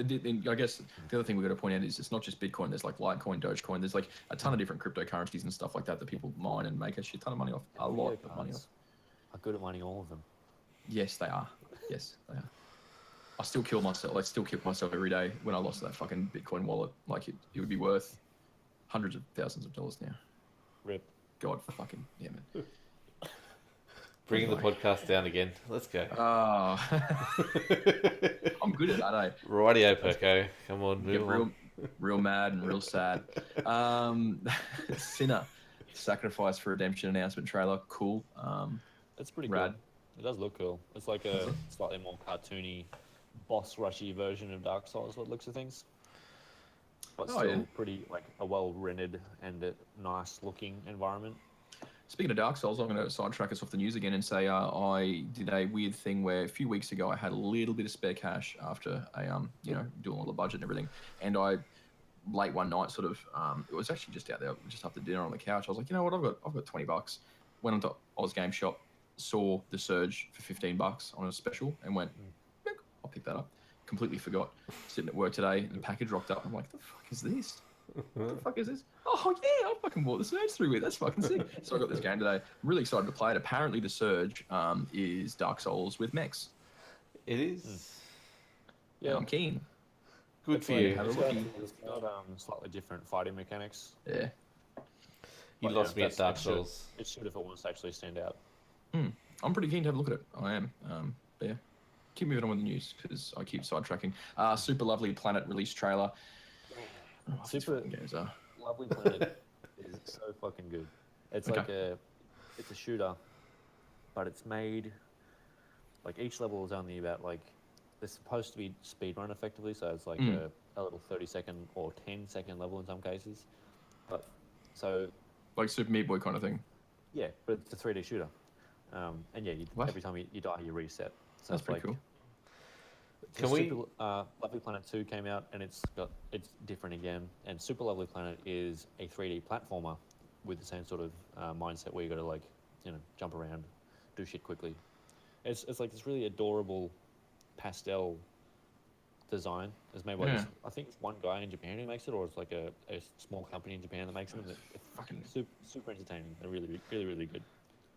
I guess the other thing we've got to point out is it's not just Bitcoin. There's like Litecoin, Dogecoin. There's like a ton of different cryptocurrencies and stuff like that that people mine and make a shit ton of money off. A Video lot of money cards off. are good at mining all of them. Yes, they are. Yes, they are. I still kill myself. I still kill myself every day when I lost that fucking Bitcoin wallet. Like it would be worth hundreds of thousands of dollars now. Rip. God fucking yeah, man. Bringing the podcast down again. Let's go. I'm good at that, eh? Rightio, Perko. Come on, Get move real, on. real mad and real sad. Sinner, Sacrifice for Redemption announcement trailer. Cool. It's pretty Rad. cool. It does look cool. It's like a slightly more cartoony, boss rushy version of Dark Souls. What looks of things, but Oh, still yeah. pretty like a well rendered and a nice looking environment. Speaking of Dark Souls, I'm going to sidetrack us off the news again and say I did a weird thing where a few weeks ago I had a little bit of spare cash after doing all the budget and everything, and I late one night sort of it was actually just out there just after dinner on the couch. I was like, you know what, I've got $20. Went onto Oz Game Shop, saw the Surge for $15 on a special, and went, I'll pick that up. Completely forgot. Sitting at work today, and the package rocked up. I'm like, the fuck is this? What the fuck is this? Oh yeah, I fucking bought the Surge through with. That's fucking sick. So I got this game today. I'm really excited to play it. Apparently the Surge is Dark Souls with mechs. It is. Yeah, I'm keen. Good for you. It's got slightly different fighting mechanics. Yeah. You lost me at Dark Souls. It should if it wants to actually stand out. I'm pretty keen to have a look at it. I am. But yeah. Keep moving on with the news because I keep sidetracking. Super Lovely Planet release trailer. Super games are. Lovely Planet is so fucking good. It's like it's a shooter, but it's made like each level is only about like they're supposed to be speedrun effectively, so it's like a little 30-second or 10-second level in some cases. But so like Super Meat Boy kind of thing. Yeah, but it's a 3D shooter, and yeah, every time you die, you reset. So that's pretty cool. Lovely Planet 2 came out, and it's different again. And Super Lovely Planet is a 3D platformer with the same sort of mindset where you got to like, jump around, do shit quickly. It's like this really adorable pastel design. It's made by I think it's one guy in Japan who makes it, or it's like a small company in Japan that makes them. It's fucking super entertaining. They're really, really, really good.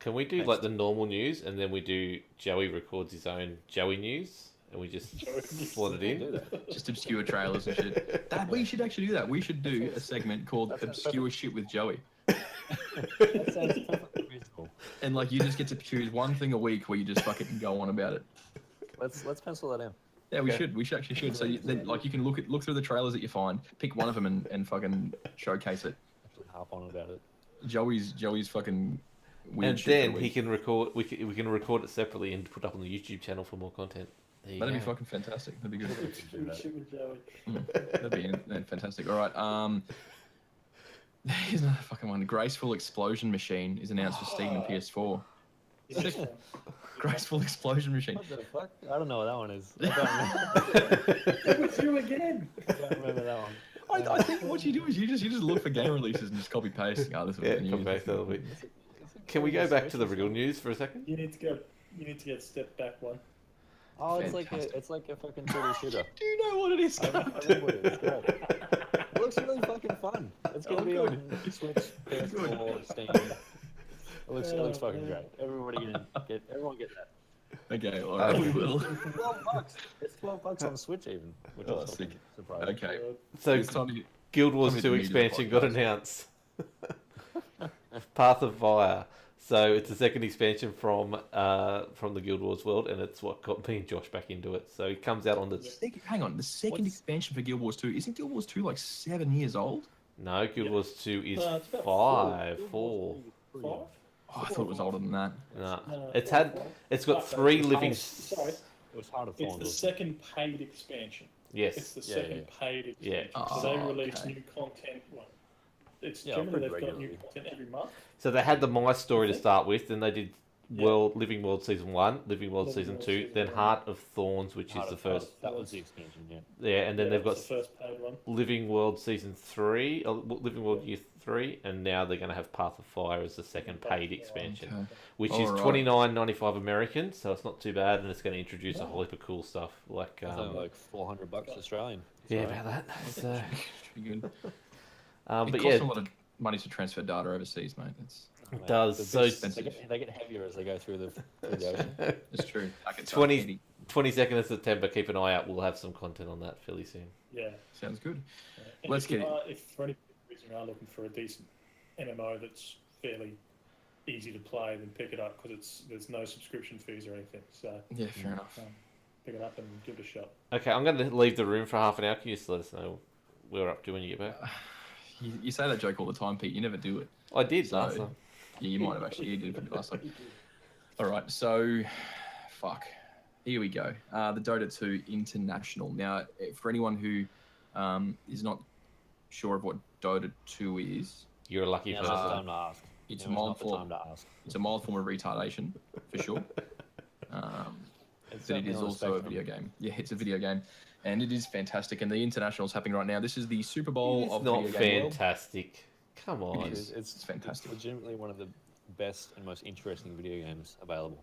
Can we do like the normal news, and then we do Joey records his own Joey news, and we just slot it in? Just obscure trailers and shit. We should actually do that. We should do a segment called Obscure Shit with Joey. That sounds perfectly reasonable. And like you just get to choose one thing a week where you just fucking go on about it. Let's pencil that in. Yeah, we should. We actually should. So then, like, you can look through the trailers that you find, pick one of them, and fucking showcase it. Actually harp on about it. Joey's fucking weird and shit. And then he can record. We can record it separately and put it up on the YouTube channel for more content. That'd be fucking fantastic. That'd be good. That'd be fantastic. All right. Here's another fucking one. Graceful Explosion Machine is announced for Steam and PS4. Graceful Explosion Machine. What the fuck? I don't know what that one is. It was you again. I don't remember that one. I think what you do is you just look for game releases and just copy paste. Oh, this is Can we go back to the real news for a second? You need to get step back one. Oh, it's like a fucking 3D shooter. Do you know what it is? I remember what it is. Great. It looks really fucking fun. It's gonna be on Switch, PS4, Steam. It looks fucking great. Everyone get that. Okay, all right, we will. $12. It's $12 on Switch even, which is surprising. Okay, so Guild Wars 2 expansion got announced. Path of Fire. So it's the second expansion from the Guild Wars world, and it's what got me and Josh back into it. So it comes out on the... Hang on, the second expansion for Guild Wars 2, isn't Guild Wars 2 like 7 years old? No, Guild Wars 2 is four. Oh, I thought it was older than that. No. It's got 3 living... Sorry. It was Heart of It's Thorns. the second paid expansion. Yes. It's the second paid expansion. Yeah. So they release new content. It's generally they've got new content every month. So they had the My Story to start with, then they did Living World Season 1, Living World Season 2, then Heart of Thorns, which is the first... That was the expansion, yeah. Yeah, and then they've got the first paid one. Living World Season 3, Living World Year 3, and now they're going to have Path of Fire as the second paid expansion, which is $29.95 American, so it's not too bad, and it's going to introduce a whole heap of cool stuff, like... like $400 Australian. Yeah, about that. So, good. But it costs a lot of money to transfer data overseas, mate. It does. So they get heavier as they go through the ocean. It's true. 22nd of September. Keep an eye out. We'll have some content on that fairly soon. Yeah, sounds good. And Let's get it. If for any reason you are looking for a decent MMO that's fairly easy to play, then pick it up because there's no subscription fees or anything. So yeah, fair enough. Pick it up and give it a shot. Okay, I'm going to leave the room for half an hour. Can you just let us know where we're up to when you get back? You say that joke all the time, Pete. You never do it. I did last time. Yeah, you might have actually. You did it last time. All right, so fuck. Here we go. The Dota 2 International. Now, for anyone who is not sure of what Dota 2 is, you're a lucky person. Time to ask. It's a Now is mild not the form. time to ask. It's a mild form of retardation, for sure. It's But it certainly is on the also a spectrum. video game. Yeah, it's a video game, and it is fantastic. And the international's happening right now. This is the Super It Bowl is of not video game world. fantastic. Come on. It is. It's fantastic. It's legitimately one of the best and most interesting video games available.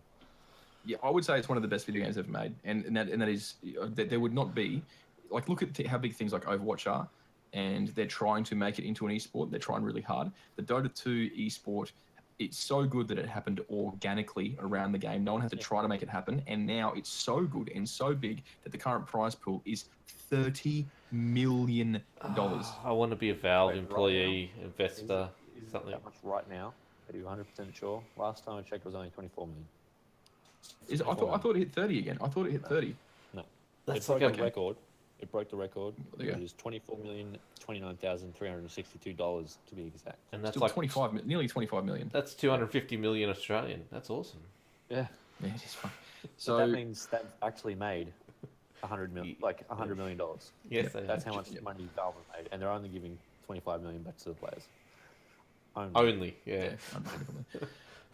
Yeah, I would say it's one of the best video games ever made, and that is that there would not be, like, look at how big things like Overwatch are, and they're trying to make it into an esport. They're trying really hard. The Dota 2 esport, it's so good that it happened organically around the game. No one had to try to make it happen, and now it's so good and so big that the current prize pool is $30 million. I want to be a Valve Wait, right employee, now? investor, Is it something. that much right now? Are you 100% sure? Last time I checked, it was only 24 million. I thought it hit 30 again. I thought it hit 30. No, That's it broke like the a, record. It broke the record. There you go. It is $24,029,362 to be exact. and that's Still like 25, nearly 25 million. that's 250 million Australian. That's awesome. Yeah. Yeah, it is fun. So So that means they've actually made $100 million, like $100 million. Yes, they That's have. how much money Valve have made, and they're only giving 25 million back to the players. Only, yeah. yeah, understandably.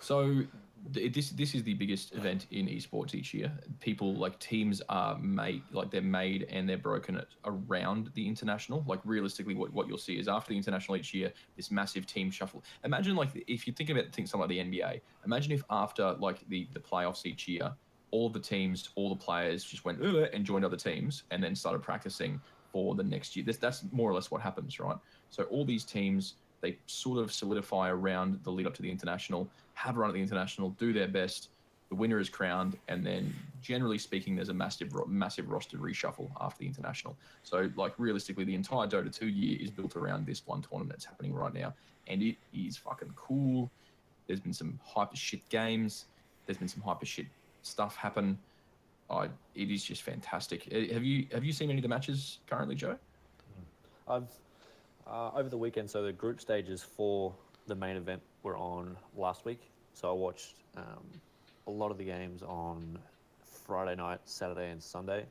So this is the biggest event in esports each year. People, like, teams are made, like, they're made and they're broken around the international. Like, realistically, what you'll see is after the international each year, this massive team shuffle. Imagine, like, if you think about things like the NBA. Imagine if after, like, the playoffs each year, all the teams, all the players just went and joined other teams and then started practicing for the next year. That's more or less what happens, right? So all these teams, they sort of solidify around the lead up to the international, have a run at the international, do their best. The winner is crowned, and then generally speaking, there's a massive roster reshuffle after the international. So, like, realistically, the entire Dota 2 year is built around this one tournament that's happening right now, and it is fucking cool. There's been some hyper shit games. There's been some hyper shit stuff happen. It is just fantastic. Have you seen any of the matches currently, Joe? I've over the weekend, so the group stages for the main event were on last week. So I watched a lot of the games on Friday night, Saturday, and Sunday.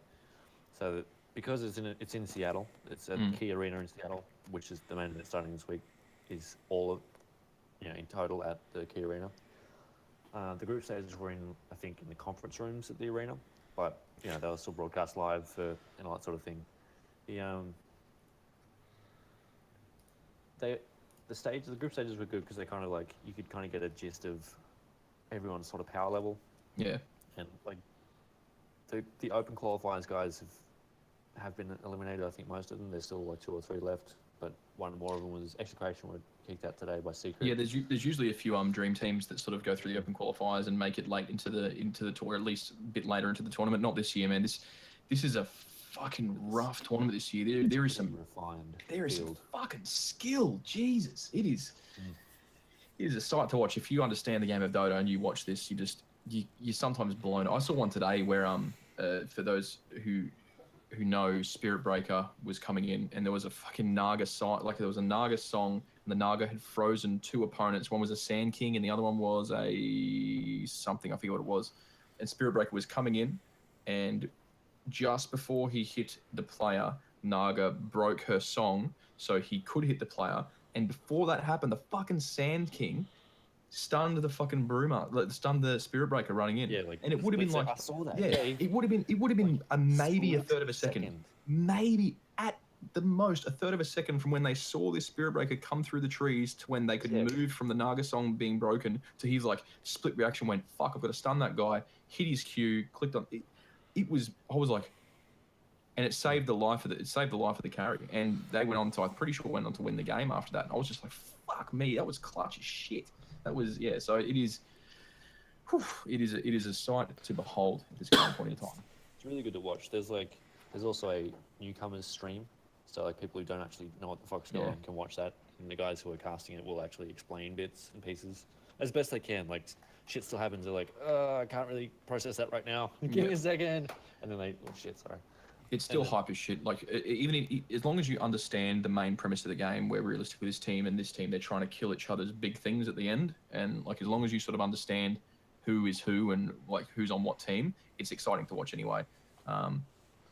So because it's in Seattle, it's a key arena in Seattle, which is the main event starting this week, is all of, in total at the key arena. The group stages were in the conference rooms at the arena, but they were still broadcast live and all that sort of thing. The group stages were good because they kind of, like, you could kind of get a gist of everyone's sort of power level. Yeah. And, like, the open qualifiers guys have been eliminated. I think most of them. There's still like 2 or 3 left, but one more of them was Execution were kicked out today by Secret. Yeah, there's usually a few dream teams that sort of go through the open qualifiers and make it late into the tour, at least a bit later into the tournament. Not this year, man. This is a fucking rough tournament this year. There is some refined. There is some fucking skill. Jesus, it is. It is a sight to watch. If you understand the game of Dota and you watch this, you're sometimes blown. I saw one today where for those who know, Spirit Breaker was coming in, and there was a fucking Naga song. Like, there was a Naga song, and the Naga had frozen 2 opponents. One was a Sand King, and the other one was a something. I forget what it was. And Spirit Breaker was coming in, and just before he hit the player, Naga broke her song so he could hit the player. And before that happened, the fucking Sand King stunned the fucking stunned the Spirit Breaker running in. Yeah, like, and it would have been like, I saw that. Yeah, it would have been maybe a third of a second. Maybe at the most a third of a second from when they saw this Spirit Breaker come through the trees to when they could move from the Naga song being broken to his, like, split reaction, went, fuck, I've got to stun that guy, hit his Q, clicked on it. I was like, and it saved the life of the carry, and they went on to, I'm pretty sure, went on to win the game after that. And I was just like, fuck me, that was clutch as shit. That was, yeah. So it is a sight to behold at this current point in time. It's really good to watch. There's also a newcomers stream, so, like, people who don't actually know what the fuck's going on can watch that, and the guys who are casting it will actually explain bits and pieces as best they can. Like, shit still happens. They're like, I can't really process that right now. Give me a second, and then sorry. It's still hype as shit. Like, as long as you understand the main premise of the game, where realistically this team and this team, they're trying to kill each other's big things at the end, and, like, as long as you sort of understand who is who and, like, who's on what team, it's exciting to watch anyway.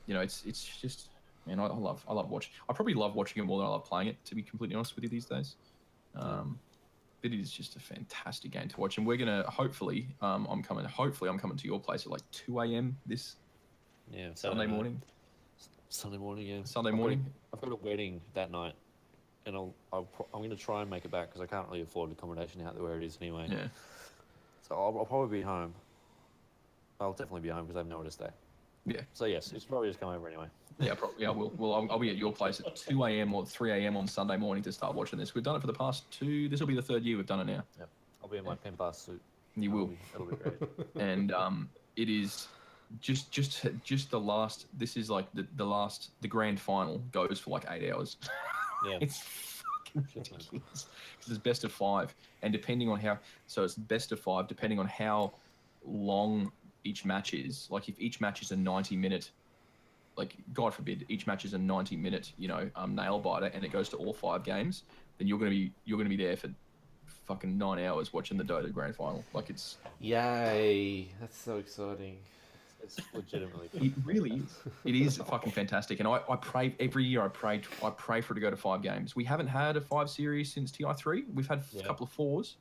It's just, man, I love watching. I probably love watching it more than I love playing it, to be completely honest with you these days. it is just a fantastic game to watch, and we're gonna hopefully I'm coming to your place at like 2 a.m. this Yeah, Sunday night. morning. Sunday morning, yeah. Sunday morning. I've got a wedding that night, and I'm going to try and make it back because I can't really afford accommodation out there where it is anyway. Yeah. So I'll probably be home. I'll definitely be home because I have nowhere to stay. Yeah. So yes, it's probably just come over anyway. Yeah, probably. Yeah, I'll be at your place at 2 a.m. or 3 a.m. on Sunday morning to start watching this. We've done it for the past two. This will be the third year we've done it now. Yep. I'll be in my pen bar suit. You will. It'll be great. And it is just the last. This is like the grand final goes for like 8 hours. Yeah. It's fucking ridiculous because it's best of 5, and depending on how, so it's best of 5 depending on how long each match is. Like if each match is a 90-minute, like God forbid, each match is a 90-minute, nail biter, and it goes to all 5 games, then you're gonna be there for fucking 9 hours watching the Dota Grand Final. Like it's Yay! That's so exciting. It's legitimately. It really is. It is fucking fantastic, and I pray every year. I pray for it to go to 5 games. We haven't had a 5 series since TI3. We've had a couple of 4s.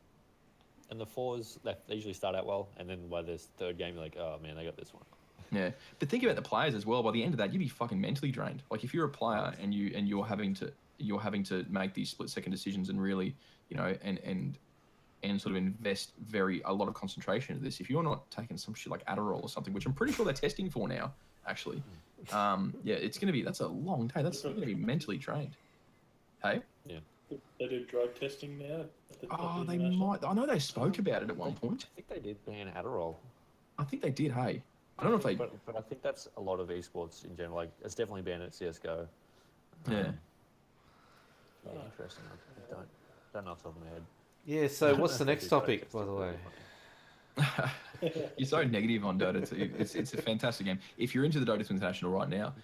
And the 4s, they usually start out well, and then by this third game, you're like, oh man, they got this one. Yeah, but think about the players as well. By the end of that, you'd be fucking mentally drained. Like if you're a player and you're having to make these split-second decisions and really, and sort of invest a lot of concentration into this. If you're not taking some shit like Adderall or something, which I'm pretty sure they're testing for now, actually, that's a long day. That's going to be mentally drained. Hey? Yeah. They do drug testing now. They might. I know they spoke about it at one point. I think they did ban Adderall. I think they did. Hey, I don't know if they. But I think that's a lot of esports in general. Like it's definitely banned at CS:GO. Yeah. Interesting. I don't know off the top of my head. Yeah. So what's the next topic, by the way? You're so negative on Dota 2. It's a fantastic game. If you're into the Dota 2 International right now,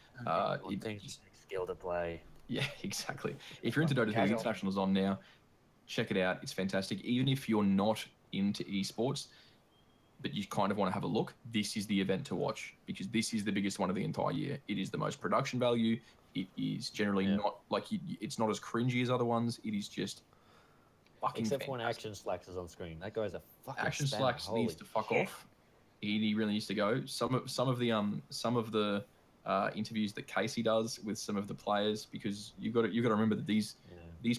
skill to play. Yeah, exactly. If you're into Dota 2 International's on now, check it out. It's fantastic. Even if you're not into esports, but you kind of want to have a look, this is the event to watch because this is the biggest one of the entire year. It is the most production value. It is generally not like it's not as cringy as other ones. It is just fucking except fantastic. for when Action Slacks is on screen. That guy's a fucking Action spammer. Slacks Holy needs to fuck shit. off. He really needs to go. Some of the interviews that Casey does with some of the players, because you've got to remember that these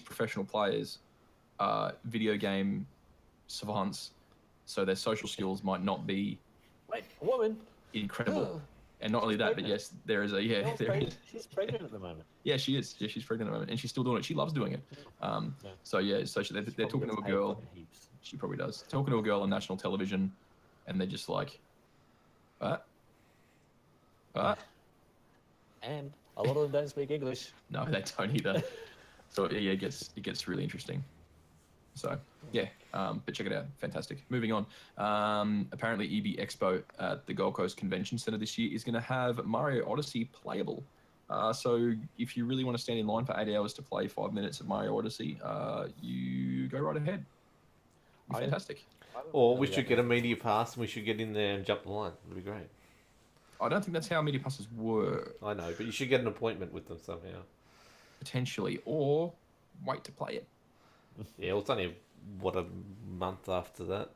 professional players are video game savants, so their social skills might not be woman incredible. And not only that, but yes, there is She's pregnant at the moment. Yeah, she is. Yeah, she's pregnant at the moment, and she's still doing it. She loves doing it. So they're talking to a girl. She probably does. Talking to a girl on national television, and they're just like, what? And a lot of them don't speak English. No, they don't either. So yeah, it gets really interesting. So yeah, but check it out, fantastic. Moving on. Apparently, EB Expo at the Gold Coast Convention Centre this year is going to have Mario Odyssey playable. So if you really want to stand in line for 8 hours to play 5 minutes of Mario Odyssey, you go right ahead. Fantastic. Or we should get a media pass and we should get in there and jump the line. It'd be great. I don't think that's how media passes work. I know, but you should get an appointment with them somehow. Potentially, or wait to play it. Yeah, well, it's only a month after that.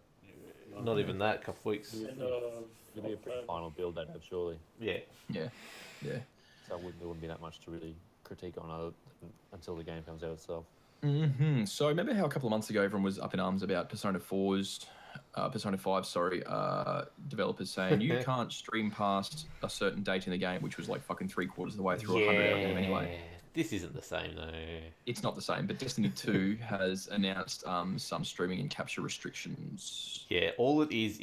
Not even that, a couple of weeks. It'll be a pretty final build that up, surely. Yeah. Yeah. So there wouldn't be that much to really critique on until the game comes out itself. Mm-hmm. So remember how a couple of months ago everyone was up in arms about Persona 5's developers saying you can't stream past a certain date in the game, which was like fucking 3/4 of the way through a 100-hour game anyway. This isn't the same though. It's not the same, but Destiny 2 has announced some streaming and capture restrictions. Yeah, all it is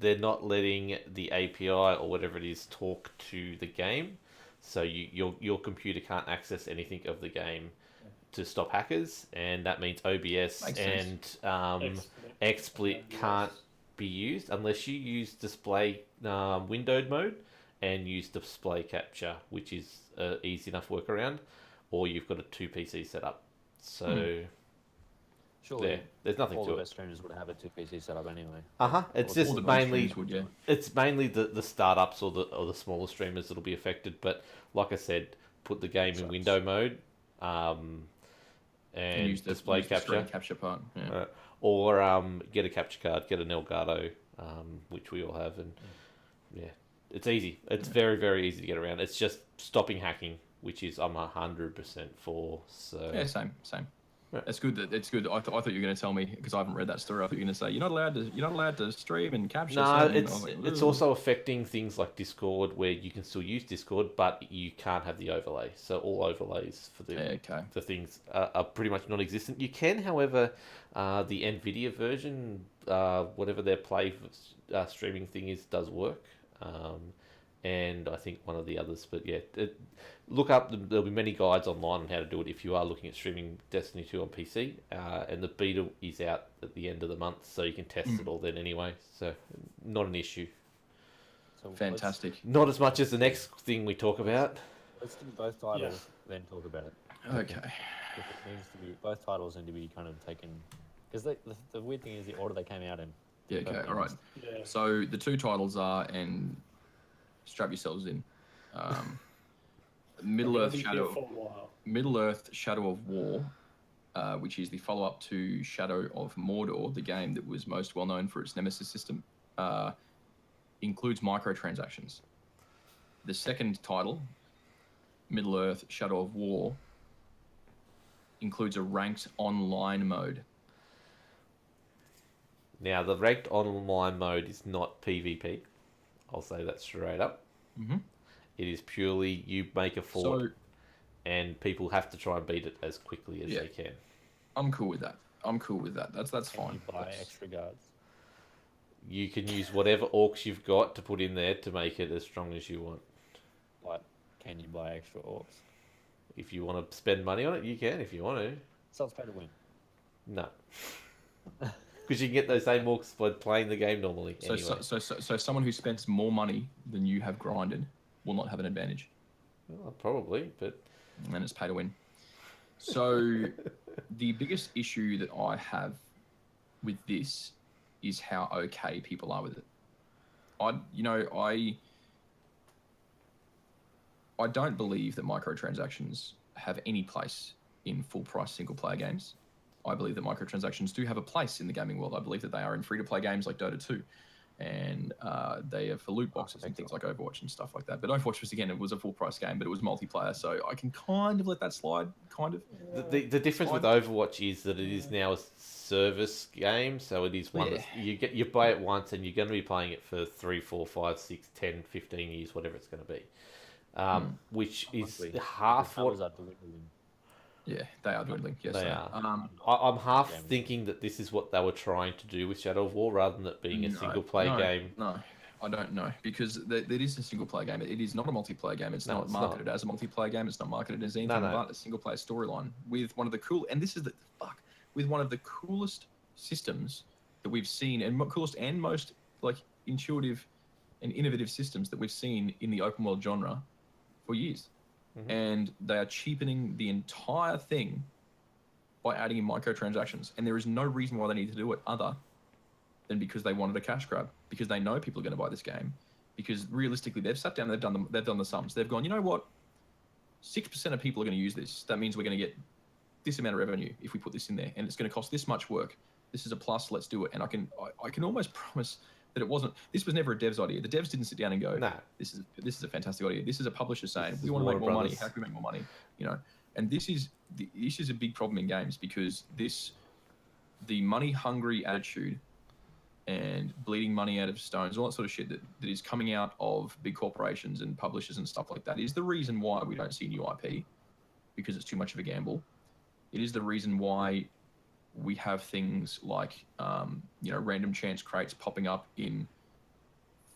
they're not letting the API or whatever it is talk to the game, so your computer can't access anything of the game to stop hackers, and that means OBS and XSplit can't be used unless you use display windowed mode and use display capture, which is easy enough workaround, or you've got a 2 PC setup. So surely there's nothing all to the it. best streamers would have a 2 PC setup anyway. It's All just the big mainly streamers would, yeah. it's mainly the startups or the smaller streamers that'll be affected. But like I said, put the game in window mode. and use the, display use the capture. screen capture part. Yeah. Or get a capture card, get an Elgato, which we all have, and yeah, it's easy. It's very, very easy to get around. It's just stopping hacking, which is I'm 100% for. So Yeah, same. Yeah. It's good that it's good. I thought you were going to tell me because I haven't read that story. I thought you were going to say you're not allowed to stream and capture. No, certain... it's I was like, it's "Ooh." also affecting things like Discord, where you can still use Discord, but you can't have the overlay. So all overlays for the okay. for things are pretty much non-existent. You can, however, the Nvidia version, whatever their play streaming thing is, does work. And I think one of the others, but yeah, look up. There'll be many guides online on how to do it if you are looking at streaming Destiny 2 on PC. And the beta is out at the end of the month, so you can test it all then anyway. So not an issue. So Fantastic. Not as much as the next thing we talk about. Let's do both titles, then talk about it. Okay. If it needs to be, both titles need to be kind of taken, because the weird thing is the order they came out in. Yeah. Okay. All right. Yeah. So the two titles are, and strap yourselves in. Middle We're Earth gonna be Shadow. here for a while. Middle Earth Shadow of War, which is the follow-up to Shadow of Mordor, the game that was most well known for its Nemesis system, includes microtransactions. The second title, Middle Earth Shadow of War, includes a ranked online mode. Now, the ranked online mode is not PvP. I'll say that straight up. Mm-hmm. It is purely you make a fort, and people have to try and beat it as quickly as they can. I'm cool with that. That's fine. You buy extra guards. You can use whatever orcs you've got to put in there to make it as strong as you want. Like, can you buy extra orcs? If you want to spend money on it, you can if you want to. So it's pay to win. No. Because you can get those same orcs by playing the game normally. So, anyway. so someone who spends more money than you have grinded will not have an advantage. Well, probably, but... And then it's pay to win. So the biggest issue that I have with this is how okay people are with it. I don't believe that microtransactions have any place in full price single player games. I believe that microtransactions do have a place in the gaming world. I believe that they are in free to play games like Dota 2. And they are for loot boxes and things like Overwatch and stuff like that. But Overwatch was, again, it was a full price game, but it was multiplayer, so I can kind of let that slide, kind of. The difference with Overwatch is that it is now a service game, so it is one that you buy it once and you're going to be playing it for 3, 4, 5, 6, 10, 15 years, whatever it's going to be. Which is half what... Yeah, they are dwindling. Yes, they are. I'm half thinking that this is what they were trying to do with Shadow of War, rather than it being a single-player game. No, I don't know, because it is a single-player game. It is not a multiplayer game. It's not marketed as a multiplayer game. It's not marketed as anything but a single-player storyline with one of the with one of the coolest systems that we've seen, and coolest and most intuitive and innovative systems that we've seen in the open-world genre for years. Mm-hmm. And they are cheapening the entire thing by adding in microtransactions. And there is no reason why they need to do it other than because they wanted a cash grab, because they know people are going to buy this game. Because realistically, they've sat down, they've done the sums. They've gone, you know what? 6% of people are going to use this. That means we're going to get this amount of revenue if we put this in there, and it's going to cost this much work. This is a plus. Let's do it. And I can almost promise that it wasn't. This was never a dev's idea. The devs didn't sit down and go, "Nah, this is a fantastic idea." This is a publisher saying, "We want to make more money. How can we make more money?" And this is a big problem in games, because the money hungry attitude and bleeding money out of stones, all that sort of shit that is coming out of big corporations and publishers and stuff like that, is the reason why we don't see new IP, because it's too much of a gamble. It is the reason why we have things like, random chance crates popping up in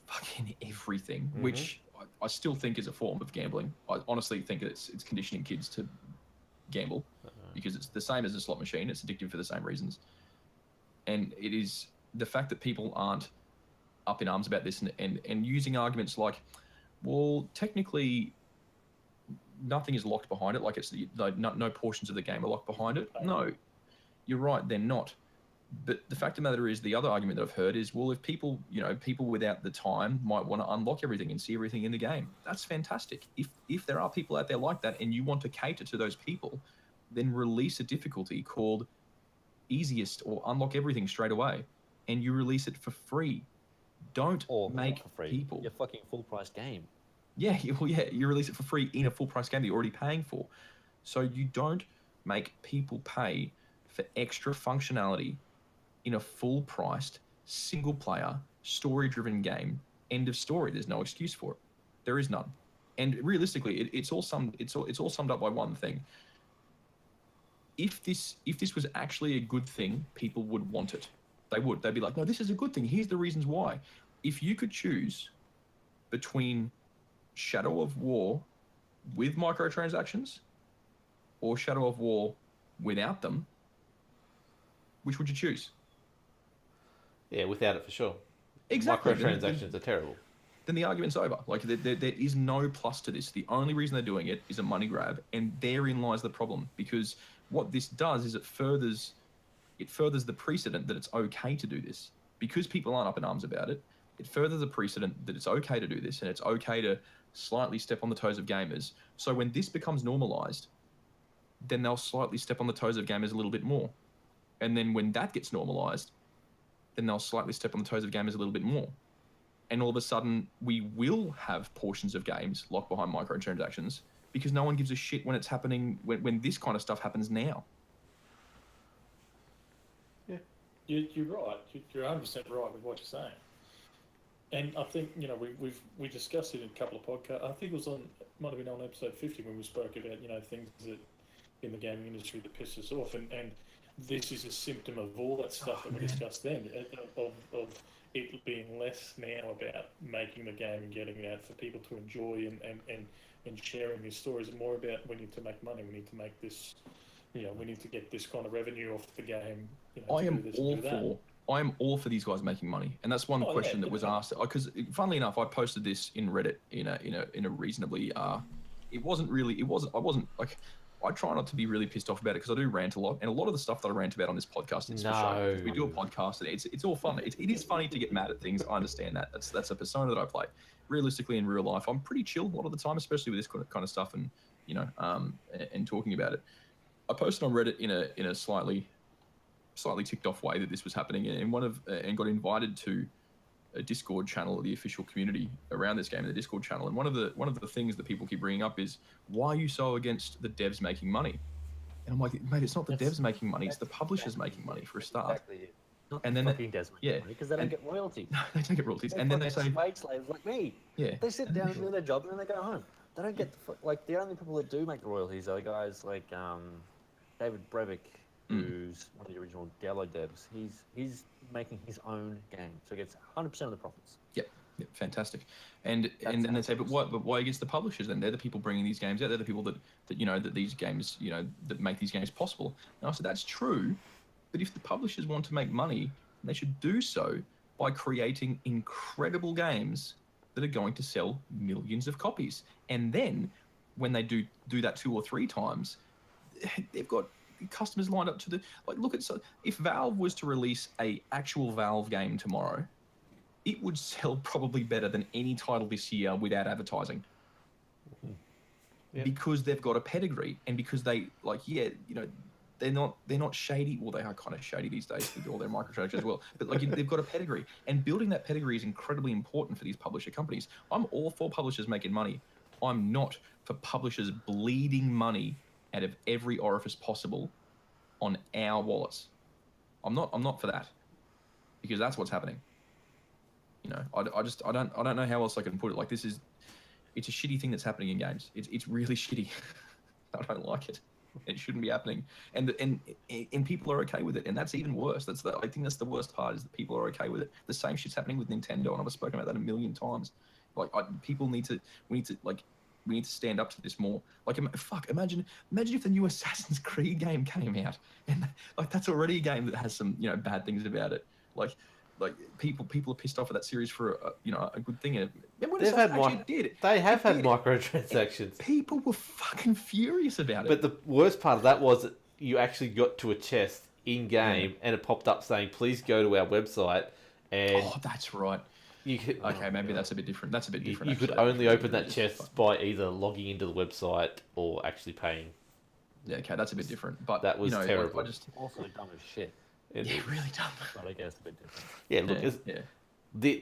fucking everything, which I still think is a form of gambling. I honestly think it's conditioning kids to gamble, because it's the same as a slot machine. It's addictive for the same reasons. And it is the fact that people aren't up in arms about this and using arguments like, well, technically nothing is locked behind it. Like no portions of the game are locked behind it. No. You're right, they're not. But the fact of the matter is, the other argument that I've heard is, well, if people without the time might want to unlock everything and see everything in the game, that's fantastic. If there are people out there like that and you want to cater to those people, then release a difficulty called easiest or unlock everything straight away, and you release it for free. Don't Or make for free. people. Your fucking full price game. Yeah, well, yeah, you release it for free in a full price game that you're already paying for. So you don't make people pay for extra functionality in a full priced, single player, story driven game. End of story. There's no excuse for it. There is none. And realistically, it's all summed up by one thing. If this was actually a good thing, people would want it. They would. They'd be like, no, this is a good thing. Here's the reasons why. If you could choose between Shadow of War with microtransactions or Shadow of War without them, which would you choose? Yeah, without it for sure. Exactly. Microtransactions are terrible. Then the argument's over. Like, there is no plus to this. The only reason they're doing it is a money grab, and therein lies the problem. Because what this does is it furthers the precedent that it's okay to do this. Because people aren't up in arms about it, it furthers the precedent that it's okay to do this, and it's okay to slightly step on the toes of gamers. So when this becomes normalized, then they'll slightly step on the toes of gamers a little bit more. And then when that gets normalized, then they'll slightly step on the toes of gamers a little bit more. And all of a sudden, we will have portions of games locked behind microtransactions because no one gives a shit when it's happening, when this kind of stuff happens now. Yeah, you're right. You're 100% right with what you're saying. And I think, you know, we discussed it in a couple of podcasts. I think it might have been on episode 50 when we spoke about, you know, things that in the gaming industry that piss us off. And this is a symptom of all that stuff that we discussed then, of it being less now about making the game and getting it out for people to enjoy and sharing these stories, and more about we need to make money, we need to make this, you know, we need to get this kind of revenue off the game. You know, I am all for these guys making money, and that's one question that was asked. Because funnily enough, I posted this in Reddit in a reasonably. I wasn't like. I try not to be really pissed off about it because I do rant a lot, and a lot of the stuff that I rant about on this podcast is for show. We do a podcast, and it's all fun. It is funny to get mad at things. I understand that. That's a persona that I play. Realistically, in real life, I'm pretty chill a lot of the time, especially with this kind of stuff, and and talking about it. I posted on Reddit in a slightly ticked off way that this was happening, and got invited to a Discord channel, the official community around this game in the Discord channel. And one of the things that people keep bringing up is, why are you so against the devs making money? And I'm like, mate, it's not the devs making money, it's the publishers making money for a start. Exactly. Not and the then fucking devs making money, because they don't get royalties. No, they don't get royalties. And then they say, wage slaves like me. Yeah. They sit down and do their job and then they go home. They don't get the only people that do make the royalties are guys like David Brevik, who's one of the original Diablo devs. He's making his own game, so he gets 100% of the profits. Yep, fantastic. And then they say, but why against the publishers? Then they're the people bringing these games out. They're the people that these games, that make these games possible. And I said, that's true, but if the publishers want to make money, they should do so by creating incredible games that are going to sell millions of copies. And then when they do that 2 or 3 times, they've got customers lined up to look at. So if Valve was to release a actual Valve game tomorrow, it would sell probably better than any title this year without advertising. Yep. Because they've got a pedigree, and because they're not shady. Well, they are kind of shady these days with all their microtransactions as well. But they've got a pedigree, and building that pedigree is incredibly important for these publisher companies. I'm all for publishers making money. I'm not for publishers bleeding money out of every orifice possible on our wallets. I'm not for that, because that's what's happening. I don't know how else I can put it. It's a shitty thing that's happening in games. It's really shitty. I don't like it. It shouldn't be happening, and people are okay with it, and that's even worse. I think that's the worst part, is that people are okay with it. The same shit's happening with Nintendo, and I've spoken about that a million times. We need to stand up to this more. Imagine if the new Assassin's Creed game came out, and that's already a game that has some bad things about it. People are pissed off at that series for a good thing. And when They have had did. microtransactions. People were fucking furious about it. But the worst part of that was that you actually got to a chest in game, and it popped up saying, "Please go to our website." And that's right. Maybe that's a bit different. That's a bit different. You could only open that chest by either logging into the website or actually paying. Yeah, okay, that's a bit different. But That was you know, terrible. I just Also dumb as shit, yeah, really dumb. but I guess a bit different. Yeah, look, Yeah.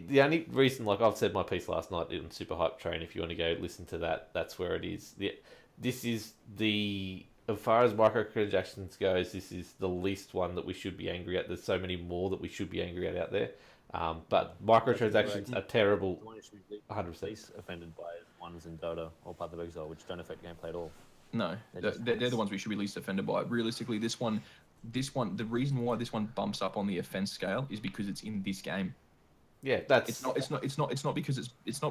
the only reason, like I've said my piece last night in Super Hype Train, if you want to go listen to that, that's where it is. This is as far as microtransactions goes, this is the least one that we should be angry at. There's so many more that we should be angry at out there. But microtransactions are terrible, The one who should be 100%. least offended by ones in Dota or Path of Exile, which don't affect gameplay at all. No, they're the ones we should be least offended by. Realistically, this one, the reason why this one bumps up on the offense scale is because it's in this game. Yeah, that's It's not because it's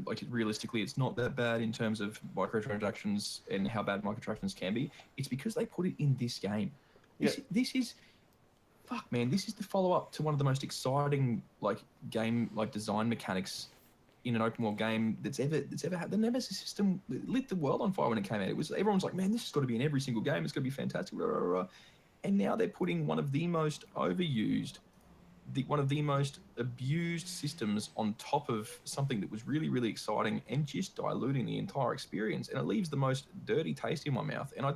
like realistically it's not that bad in terms of microtransactions and how bad microtransactions can be. It's because they put it in this game. This is fuck man. This is the follow up to one of the most exciting like game like design mechanics in an open world game that's ever had. The Nemesis system lit the world on fire when it came out. Everyone's like, man, this has got to be in every single game. It's got to be fantastic. Rah, rah, rah. And now they're putting one of the most overused, one of the most abused systems on top of something that was really, really exciting and just diluting the entire experience. And it leaves the most dirty taste in my mouth. And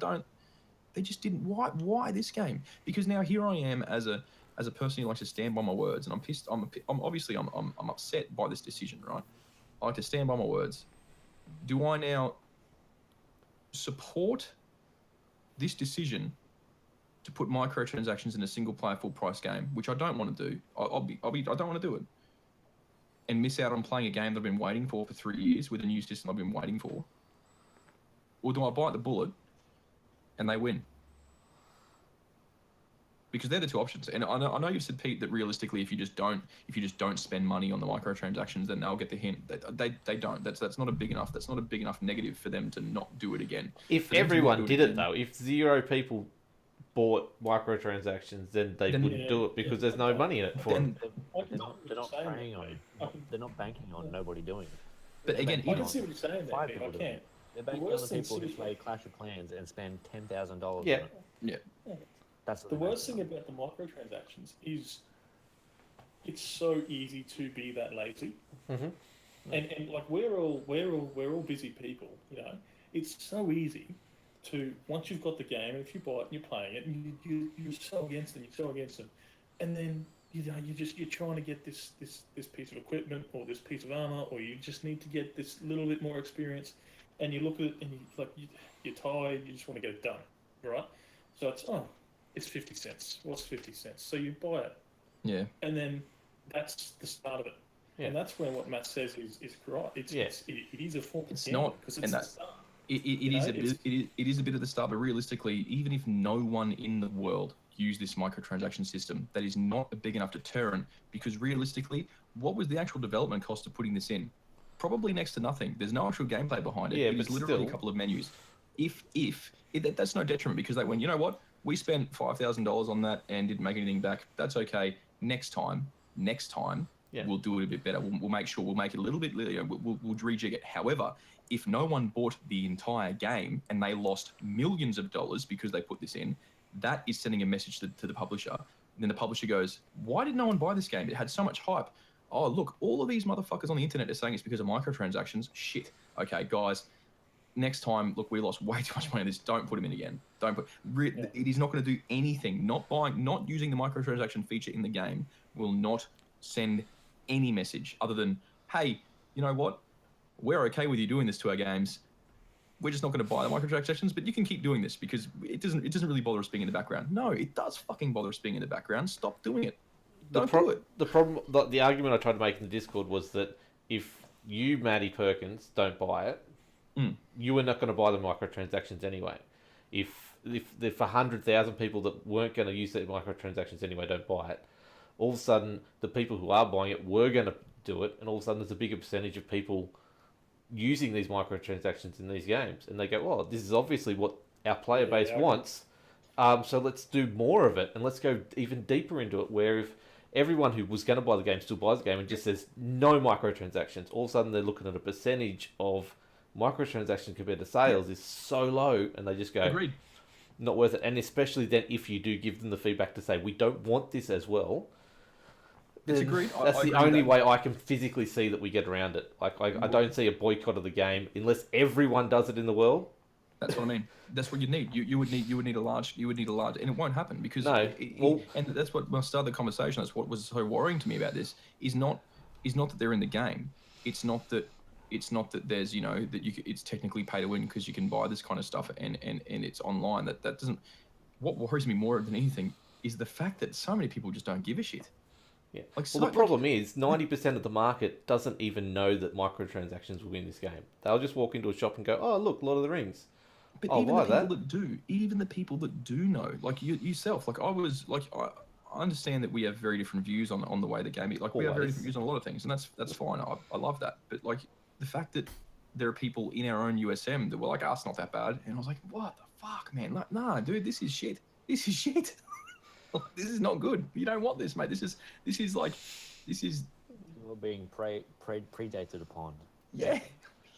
they just didn't. Why this game? Because now here I am as a person who likes to stand by my words, and I'm pissed. I'm obviously I'm upset by this decision, right? I like to stand by my words. Do I now support this decision to put microtransactions in a single player full price game, which I don't want to do? I don't want to do it, and miss out on playing a game that I've been waiting for 3 years with a new system I've been waiting for? Or do I bite the bullet and they win? Because they're the two options. And I know you've said, Pete, that realistically, if you just don't spend money on the microtransactions, then they'll get the hint. They don't. That's not a big enough negative for them to not do it again. If everyone did it though, if 0 people bought microtransactions, then they wouldn't do it because there's no money in it for them. They're not preying on. They're not banking on nobody doing it. But again, I can see what you're saying there, Pete. I can. They're banking on the people who play Clash of Clans and spend $10,000. Yeah. On it. Yeah. That's The worst thing about the microtransactions is it's so easy to be that lazy. Mm-hmm. And like we're all busy people, you know. It's so easy to, once you've got the game, and if you buy it and you're playing it, and you're so against them, and then you're trying to get this piece of equipment or this piece of armor, or you just need to get this little bit more experience, and you look at it and you're tired, you just want to get it done, right? So it's 50 cents. What's 50 cents? So you buy it. Yeah. And then that's the start of it. Yeah. And that's when what Matt says is correct. It is a form of It's gambling, not, because and it's that the start. It is a bit of the start, but realistically, even if no one in the world used this microtransaction system, that is not a big enough deterrent, because realistically, what was the actual development cost of putting this in? Probably next to nothing. There's no actual gameplay behind it. Yeah, it is but literally still. a couple of menus. That's no detriment, because they went, you know what? We spent $5,000 on that and didn't make anything back. That's okay. Next time, we'll do it a bit better. We'll make sure we'll make it a little bit. We'll rejig it. However, if no one bought the entire game and they lost millions of dollars because they put this in, that is sending a message to the publisher. And then the publisher goes, "Why did no one buy this game? It had so much hype. Oh, look, all of these motherfuckers on the internet are saying it's because of microtransactions. Shit. Okay, guys." Next time, look, we lost way too much money on this. Don't put them in again. It is not going to do anything. Not using the microtransaction feature in the game will not send any message other than, hey, you know what? We're okay with you doing this to our games. We're just not going to buy the microtransactions, but you can keep doing this because it doesn't really bother us being in the background. No, it does fucking bother us being in the background. Stop doing it. Don't do it. The problem, the argument I tried to make in the Discord was that if you, Matty Perkins, don't buy it, you were not going to buy the microtransactions anyway. If 100,000 people that weren't going to use the microtransactions anyway don't buy it, all of a sudden the people who are buying it were going to do it, and all of a sudden there's a bigger percentage of people using these microtransactions in these games, and they go, well, this is obviously what our player base wants, so let's do more of it, and let's go even deeper into it, where if everyone who was going to buy the game still buys the game and just says no microtransactions, all of a sudden they're looking at a percentage of microtransactions compared to sales is so low, and they just go, agreed, not worth it. And especially then if you do give them the feedback to say we don't want this as well, it's agreed. That's the only way I can physically see that we get around it. I don't see a boycott of the game unless everyone does it in the world. That's what I mean. That's what you need. You would need a large, and it won't happen because No. Well, and that's what when I started the conversation. That's what was so worrying to me about this is not that they're in the game. It's not that there's that it's technically pay to win because you can buy this kind of stuff and it's online. That doesn't. What worries me more than anything is the fact that so many people just don't give a shit. yeah. Like, Well, the problem is 90% of the market doesn't even know that microtransactions will win this game. They'll just walk into a shop and go, "Oh, look, Lord of the Rings." But I'll even buy the people that. that do, even the people that do know, like yourself, like I understand that we have very different views on the way the game is. Like we have very Always. different views on a lot of things, and that's fine. I love that. But like the fact that there are people in our own USM that were like, "Ah, it's not that bad," and I was like, "What the fuck, man? Like, nah, dude, this is shit. This is shit. This is not good. You don't want this, mate. This is You're being predated upon. yeah,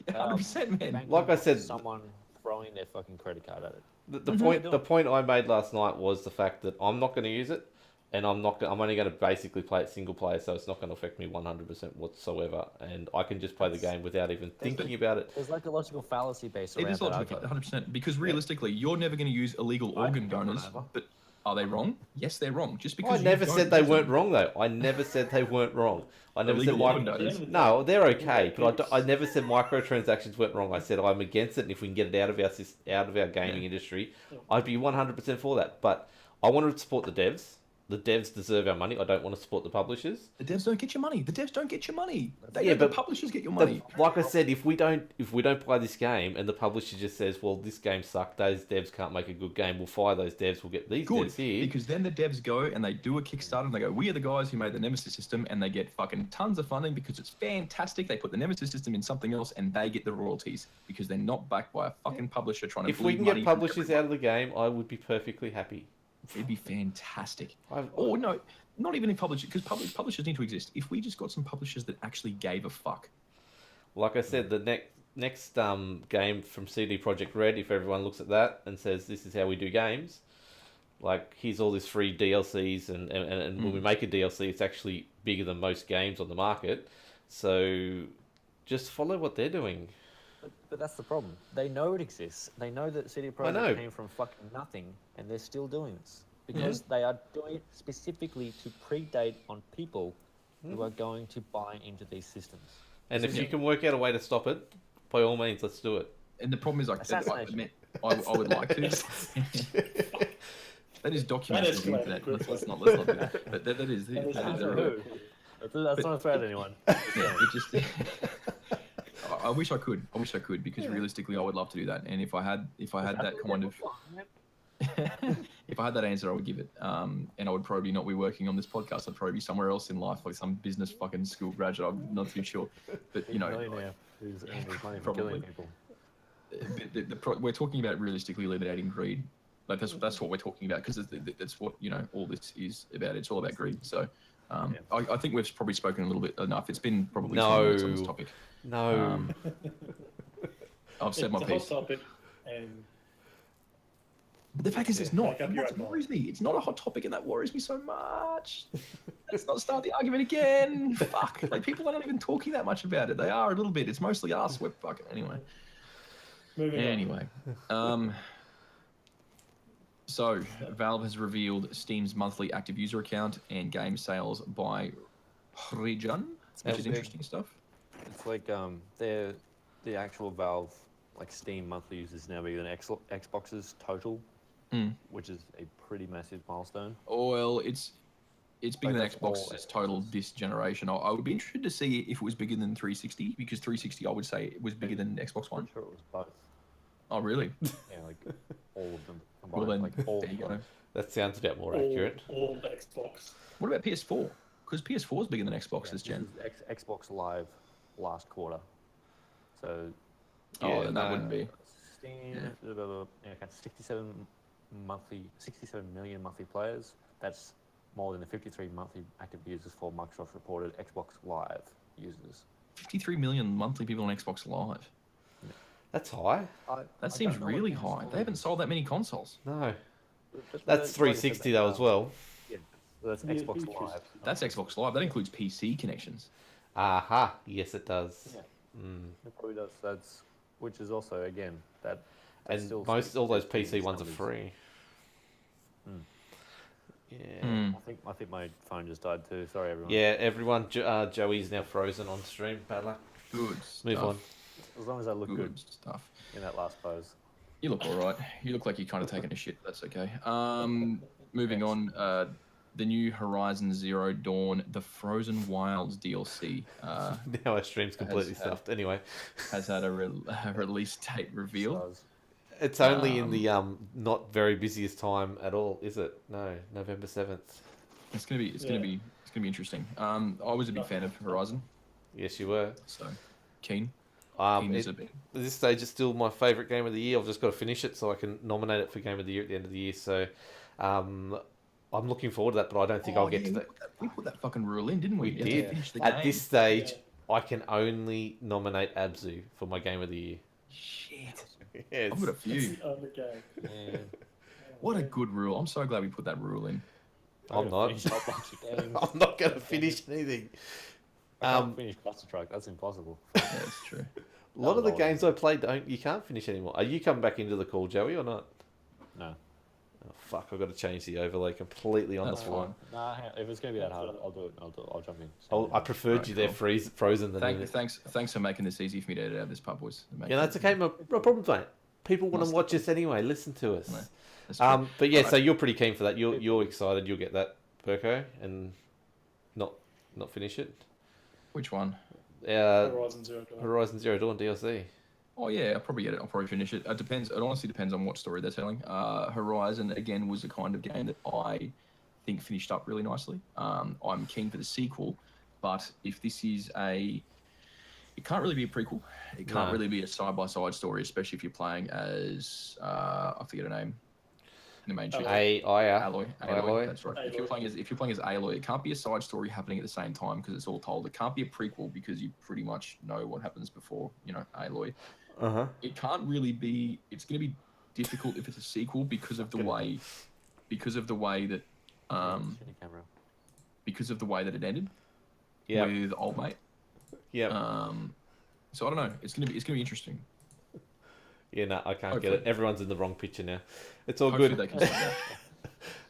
100%, man. Banking Like I said- someone throwing their fucking credit card at it. The point I made last night was the fact that I'm not going to use it, and I'm only going to basically play it single player, so it's not going to affect me 100% whatsoever, and I can just play the game without even thinking about it. There's like a logical fallacy based It around is that logical, argument. 100%. Because realistically, you're never going to use illegal organ can run donors. over. But are they wrong? Yes, they're wrong. Just I because you never don't said they use weren't them. wrong, though. I never said they weren't wrong. I never said Illegal organ donors. No, they're okay, but I never said microtransactions weren't wrong. I said I'm against it, and if we can get it out of our gaming industry, I'd be 100% for that. But I want to support the devs. The devs deserve our money. I don't want to support the publishers. The devs don't get your money. The devs don't get your money. Yeah, The but publishers get your money. Like I said, if we don't play this game, and the publisher just says, "Well, this game sucked. Those devs can't make a good game. We'll fire those devs. We'll get these Good, devs here." because then the devs go and they do a Kickstarter and they go, "We are the guys who made the Nemesis system," and they get fucking tons of funding because it's fantastic. They put the Nemesis system in something else and they get the royalties because they're not backed by a fucking publisher trying to. If we bleed can money get from publishers everyone. out of the game, I would be perfectly happy. It'd be fantastic. I've- Or no, not even in publishers, because publishers need to exist. If we just got some publishers that actually gave a fuck. Like I said, the next game from CD Projekt Red, if everyone looks at that and says this is how we do games, like here's all this free DLCs, and when we make a DLC, it's actually bigger than most games on the market. So just follow what they're doing. But that's the problem. They know it exists. They know that CD know. Projekt came from fucking nothing, and they're still doing this because they are doing it specifically to predate on people who are going to buy into these systems. And if you can work out a way to stop it, by all means, let's do it. And the problem is, like, Assassination. I would like to. That is documented on the escalated internet. quickly. Let's not do that. But that is. That's not fair to anyone. Yeah, it just. I wish I could. Because realistically, I would love to do that. And if I had that kind of, if I had that answer, I would give it. And I would probably not be working on this podcast. I'd probably be somewhere else in life, like some business fucking school graduate. I'm not too sure. But Millionaire who's earning his money from Probably. killing people. we're talking about realistically eliminating greed. Like that's what we're talking about because that's what all this is about. It's all about greed. So I think we've probably spoken a little bit enough. It's been probably 10 minutes on this topic. No. I've said my It's a hot piece. topic, and But the fact is, it's not. Make up And your that own mind. worries me. It's not a hot topic, and that worries me so much. Let's not start the argument again. Fuck. Like people are not even talking that much about it. They are a little bit. It's mostly us. We're fucking anyway. moving on. Anyway, so Valve has revealed Steam's monthly active user account and game sales by region, which is big. interesting stuff. It's like the actual Valve like Steam monthly users now bigger than Xbox's total, which is a pretty massive milestone. Well, it's bigger than that's all Xbox's total this generation. I would be interested to see if it was bigger than 360 because 360 I would say it was bigger than Xbox One. I'm sure it was both. Oh, really? Yeah, like all of them combined. Well then, like all there you go. That sounds about more accurate. All Xbox. What about PS4? Because PS4 is bigger than Xbox this gen. This is Xbox Live last quarter. So Oh, then that wouldn't be. Steam, okay, 67 million monthly players. That's more than the 53 monthly active users for Microsoft reported Xbox Live users. 53 million monthly people on Xbox Live. That's high. That seems really high. They haven't sold that many consoles. No. That's 360 though as well. Yeah, that's Yeah, Xbox huge Live. That's Xbox Live. That includes PC connections. Aha. Yes, it does. Yeah. It probably does. Which is also again that They and still most speak all those to the PC ones are standards. free. Hmm. Yeah. I think my phone just died too. Sorry, everyone. Yeah, everyone. Joey's now frozen on stream. Bad luck. Good Move stuff. on. As long as I look good stuff. in that last pose. You look all right. You look like you're kind of taking a shit. That's okay. Moving on. The new Horizon Zero Dawn, the Frozen Wilds DLC, Now our stream's completely stuffed. Anyway, has had a release date revealed. Stars. it's only in the not very busiest time at all, is it? No, November 7th. It's gonna be interesting. I was a big fan of Horizon, Yes, you were. so keen. Keen as a bit. At this stage, it's still my favourite game of the year. I've just got to finish it so I can nominate it for Game of the Year at the end of the year. So, I'm looking forward to that, but I don't think I'll get to that. We put that fucking rule in, didn't we? We You have to did. finish the At game. this stage, I can only nominate Abzu for my Game of the Year. Shit. Yes. I've got a few. Other game. Yeah. What a good rule. I'm so glad we put that rule in. I'm not. Finish a whole bunch of games. I'm not going to finish anything. I can't finish Cluster Truck. That's impossible. Yeah, that's true. A lot of the no, games I played, you can't finish anymore. Are you coming back into the call, Joey, or not? No. Oh, fuck, I've got to change the overlay completely on That's the fly. fine. Nah, if it's gonna be that hard, I'll do it. I'll jump in. I preferred Right, you there cool. frozen than in it. Thanks for making this easy for me to edit out this part, boys. Yeah, that's okay. No problem, mate. People want to Must- watch us anyway. Listen to us. No, that's true. But yeah, Alright. so you're pretty keen for that. You're excited. You'll get that, Perko, and not finish it. Which one? Horizon Zero Dawn. Horizon Zero Dawn DLC. Oh yeah, I'll probably get it. I'll probably finish it. It depends. It honestly depends on what story they're telling. Horizon again was a kind of game that I think finished up really nicely. I'm keen for the sequel, but if this is it can't really be a prequel. It can't No. really be a side-by-side story, especially if you're playing as I forget her name. The main chick. Aloy. Aloy. That's right. If you're Aloy. playing as Aloy, it can't be a side story happening at the same time because it's all told. It can't be a prequel because you pretty much know what happens before, Aloy. Uh-huh. It can't really be. It's going to be difficult if it's a sequel because of the way that Camera. because of the way that it ended Yeah. with old mate. Yeah. So I don't know. It's gonna be interesting. Yeah, no, I can't get Hopefully. it. Everyone's in the wrong picture now. It's all Hopefully good. they can sort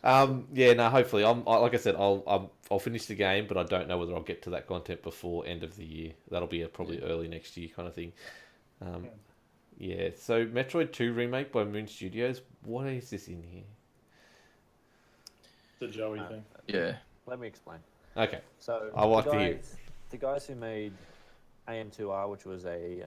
that. Yeah, no, hopefully. Like I said, I'll finish the game, but I don't know whether I'll get to that content before end of the year. That'll be probably early next year kind of thing. Yeah, so Metroid 2 remake by Moon Studios. What is this in here? The Joey thing. Yeah. Let me explain. Okay. So I like the to hear. guys, the guys who made AM2R, which was a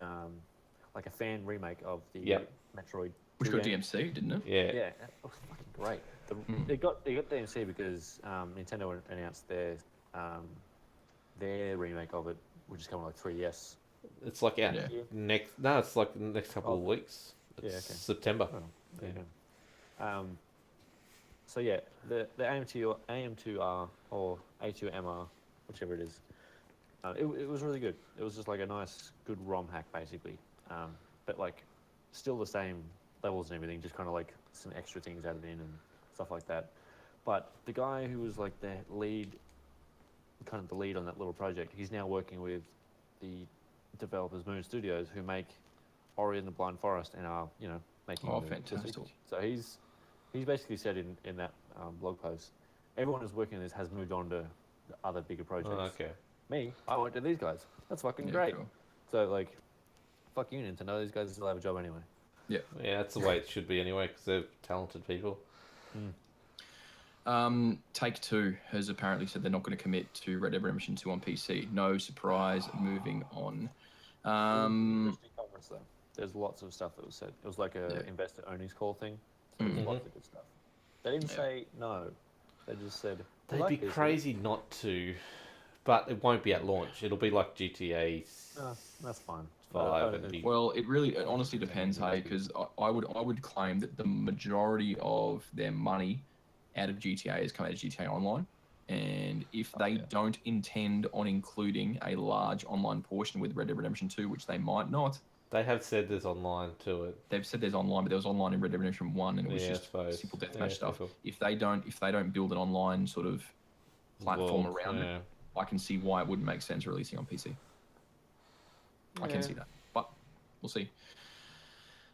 like a fan remake of the Yep. Metroid. Which 2 got game. DMC, didn't it? Yeah. Yeah, it was fucking great. Mm. They got DMC because Nintendo announced their remake of it, which is coming like 3DS. It's like out Yeah. next. No, it's like the next couple of weeks. It's Yeah, okay. September. Oh, there you go. So yeah, the AM2R or A2MR, whichever it is, it was really good. It was just like a nice, good ROM hack basically, but like still the same levels and everything, just kind of like some extra things added in and stuff like that. But the guy who was like the lead on that little project, he's now working with the developers Moon Studios, who make Ori and the Blind Forest and are making. Oh, the fantastic. sequel. So he's basically said in that blog post, everyone who's working on this has moved on to the other bigger projects. Oh, okay. Me, I went to these guys. That's fucking Yeah, great. cool. So like, fuck you, Nintendo. These guys still have a job anyway. Yeah, that's the way it should be anyway, because they're talented people. Take-Two has apparently said they're not going to commit to Red Dead Redemption 2 on PC. No surprise. Moving on. Interesting conference though. There's lots of stuff that was said. It was like a Yeah. investor earnings call thing. So there's lots of good stuff. They didn't Yeah. say no. They just said They'd "We be like this." crazy not to, but it won't be at launch. It'll be like GTA No, that's fine. 5 and be. Well, it honestly depends, hey, because I would claim that the majority of their money out of GTA has come out of GTA Online, and if they don't intend on including a large online portion with Red Dead Redemption 2, which they might not, They have said there's online to it. they've said there's online, but there was online in Red Dead Redemption 1, and it was Yeah, I just suppose. simple deathmatch Yeah, stuff. cool. If they don't build an online sort of platform World, around yeah. it, I can see why it wouldn't make sense releasing on PC. I can see that, but we'll see.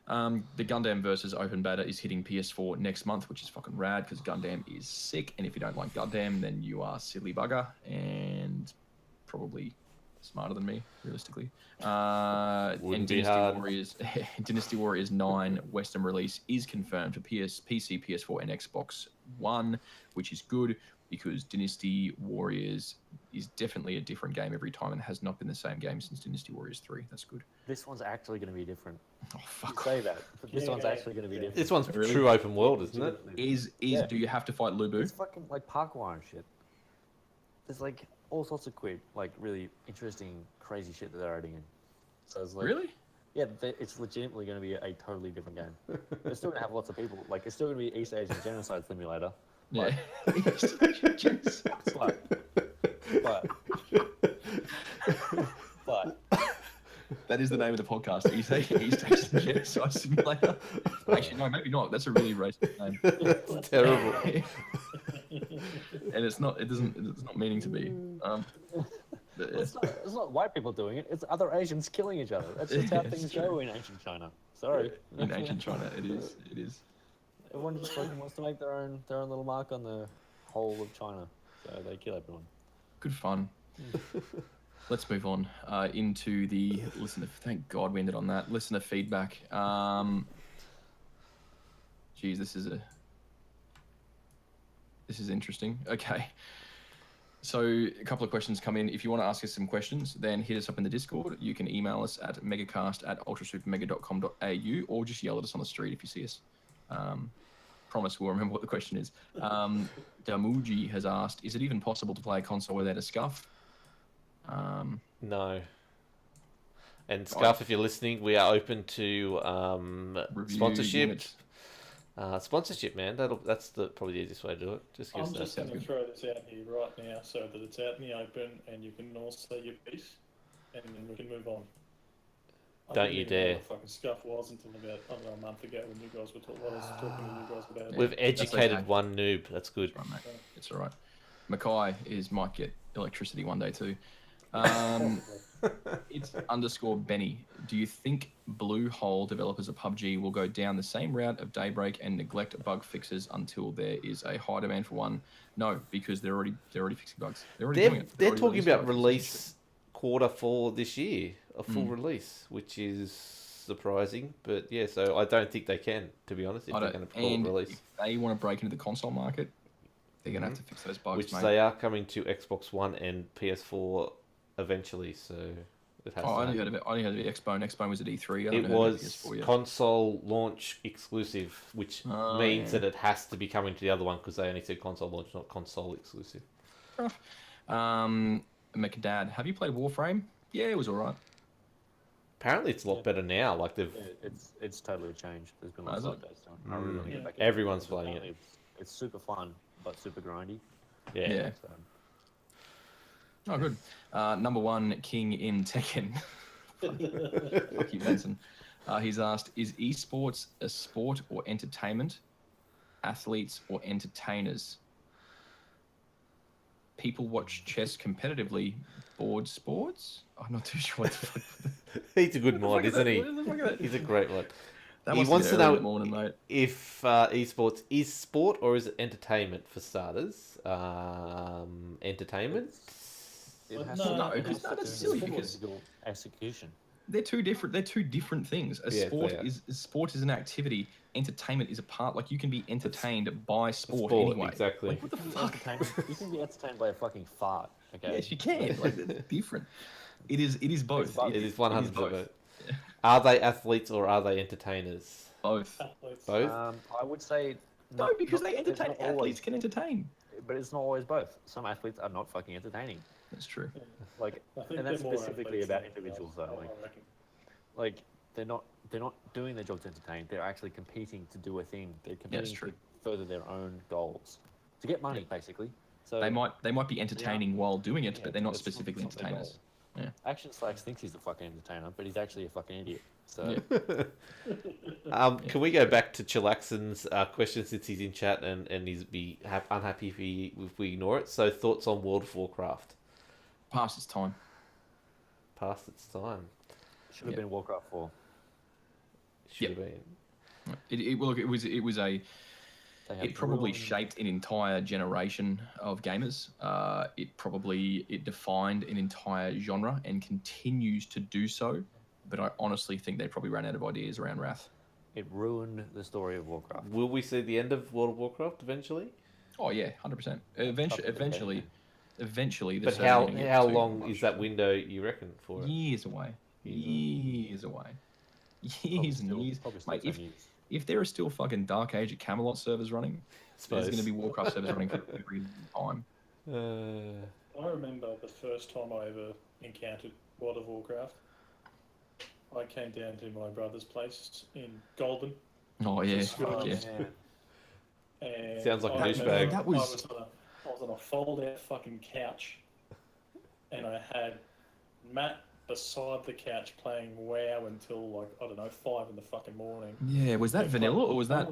The Gundam versus Open Beta is hitting PS4 next month, which is fucking rad because Gundam is sick. And if you don't like Gundam, then you are silly bugger and probably smarter than me, realistically. And Wouldn't be Dynasty hard. Warriors, Dynasty Warriors 9 Western release is confirmed for PC, PS4, and Xbox One, which is good because Dynasty Warriors is definitely a different game every time and has not been the same game since Dynasty Warriors 3. That's good. This one's actually going to be different. Oh, You fuck. say that, but this one's Yeah, actually going to be different. This one's Really? true open world, isn't it? Yeah. Do you have to fight Lubu? It's fucking like parkour and shit. There's like all sorts of like really interesting, crazy shit that they're adding in. So it's like, Really? yeah, it's legitimately going to be a totally different game. It's still going to have lots of people. Like, it's still going to be East Asian genocide simulator. Yeah. But, but That is the name of the podcast. East Asian Genocide Simulator. Actually, no, maybe not. That's a really racist name. It's terrible. And it's not meaning to be. But, yeah. it's not white people doing it. It's other Asians killing each other. That's just how Yeah, things it's go in ancient China. Sorry. In ancient China, it is. Everyone just fucking wants to make their own little mark on the whole of China, so they kill everyone. Good fun. Let's move on into the listener. Thank God we ended on that. Listener feedback. Geez, this is interesting. Okay. So a couple of questions come in. If you want to ask us some questions, then hit us up in the Discord. You can email us at megacast@ultrasupermega.com.au or just yell at us on the street if you see us. Promise we'll remember what the question is. Damuji has asked, is it even possible to play a console without a scuff? No. And Scuff, if you're listening, we are open to Review sponsorship. units. Sponsorship, man. That's probably the easiest way to do it. Just I'm gives just that. going to throw this out here right now so that it's out in the open and you can all say your piece and then we can move on. I Don't didn't you even know dare. what fucking Scuff was until about, I don't know, a month ago when you guys were talking, I was talking to you guys about it. We've educated okay. one noob. That's good. Right, mate. It's all right. Mackay might get electricity one day too. It's _Benny. Do you think Blue Hole developers of PUBG will go down the same route of Daybreak and neglect bug fixes until there is a high demand for one? No, because they're already fixing bugs. They're already doing it. They're already talking releasing about bugs and release quarter 4 this year, a full Mm. release, which is surprising. But yeah, so I don't think they can, to be honest, if shit. they're going to call it And release. if they want to break into the console market, they're going to have to fix those bugs, Which mate. they are coming to Xbox One and PS4 eventually, so it has Oh, I to only heard happen. of it. I only heard of the Xbone. Xbone was at E3. I It haven't heard of was PS4 yet. console launch exclusive, which Oh, means yeah. that it has to be coming to the other one because they only said console launch, not console exclusive. McDad, have you played Warframe? Yeah, it was all right. Apparently, it's a lot better now. Like they've Yeah, it's totally changed. There's been Oh, lots is of it? updates to it. I really want to get back into Everyone's it. playing it. Apparently It's super fun, but super grindy. yeah. So, Oh, good. Number one king in Tekken. Fuck you, Benson. He's asked, is esports a sport or entertainment? Athletes or entertainers? People watch chess competitively. Board sports? I'm not too sure what the fuck. He's a good mod, isn't he? What the fuck is that? He's a great one. That He must wants be to early know in the morning, mate. if esports is sport or is it entertainment for starters? Entertainment? it has No, to, no, it because- has to no, that's do silly with because- physical execution. They're two different things. A Yes, sport they are. sport is an activity. Entertainment is a part. Like you can be entertained by sport, Sport, anyway. exactly. Like, what the You can be fuck? entertained- You can be entertained by a fucking fart. Okay. Yes, you can. Like it's different. It is both. both. It is 100% both. both. Are they athletes or are they entertainers? Both. Athletes. Both? I would say No, because they it's entertain. not always- Athletes can entertain. but it's not always both. Some athletes are not fucking entertaining. That's true. Like, I think and that's they're more specifically athletes about than individuals, guys, though. I reckon. Like they're not doing their job to entertain. They're actually competing to do a thing. They're competing true. to further their own goals, to get money, basically. So They might be entertaining while doing it, yeah, but they're not it's specifically it's not their entertainers. goal. Yeah. Action Slacks thinks he's a fucking entertainer, but he's actually a fucking idiot. So Can we go back to Chillaxon's question since he's in chat and he's unhappy if we ignore it? So thoughts on World of Warcraft? Past its time. Past its time. should have Yeah. been Warcraft 4. should have been. It was They have it probably ruined- shaped an entire generation of gamers. It defined an entire genre and continues to do so. But I honestly think they probably ran out of ideas around Wrath. It ruined the story of Warcraft. Will we see the end of World of Warcraft eventually? Oh yeah, 100%. Eventually. But how long is that window you reckon for it? Years away. Years away. Years and years. Probably still Mate, 10 years. if there are still fucking Dark Age at Camelot servers running, there's going to be Warcraft servers running for every time. I remember the first time I ever encountered World of Warcraft. I came down to my brother's place in Golden. Oh yeah, Fuck yeah. And Sounds like a I douchebag. remember That was- I was on a fold-out fucking couch, and I had Matt beside the couch playing WoW until like I don't know 5 in the fucking morning. Yeah, was that vanilla or was that?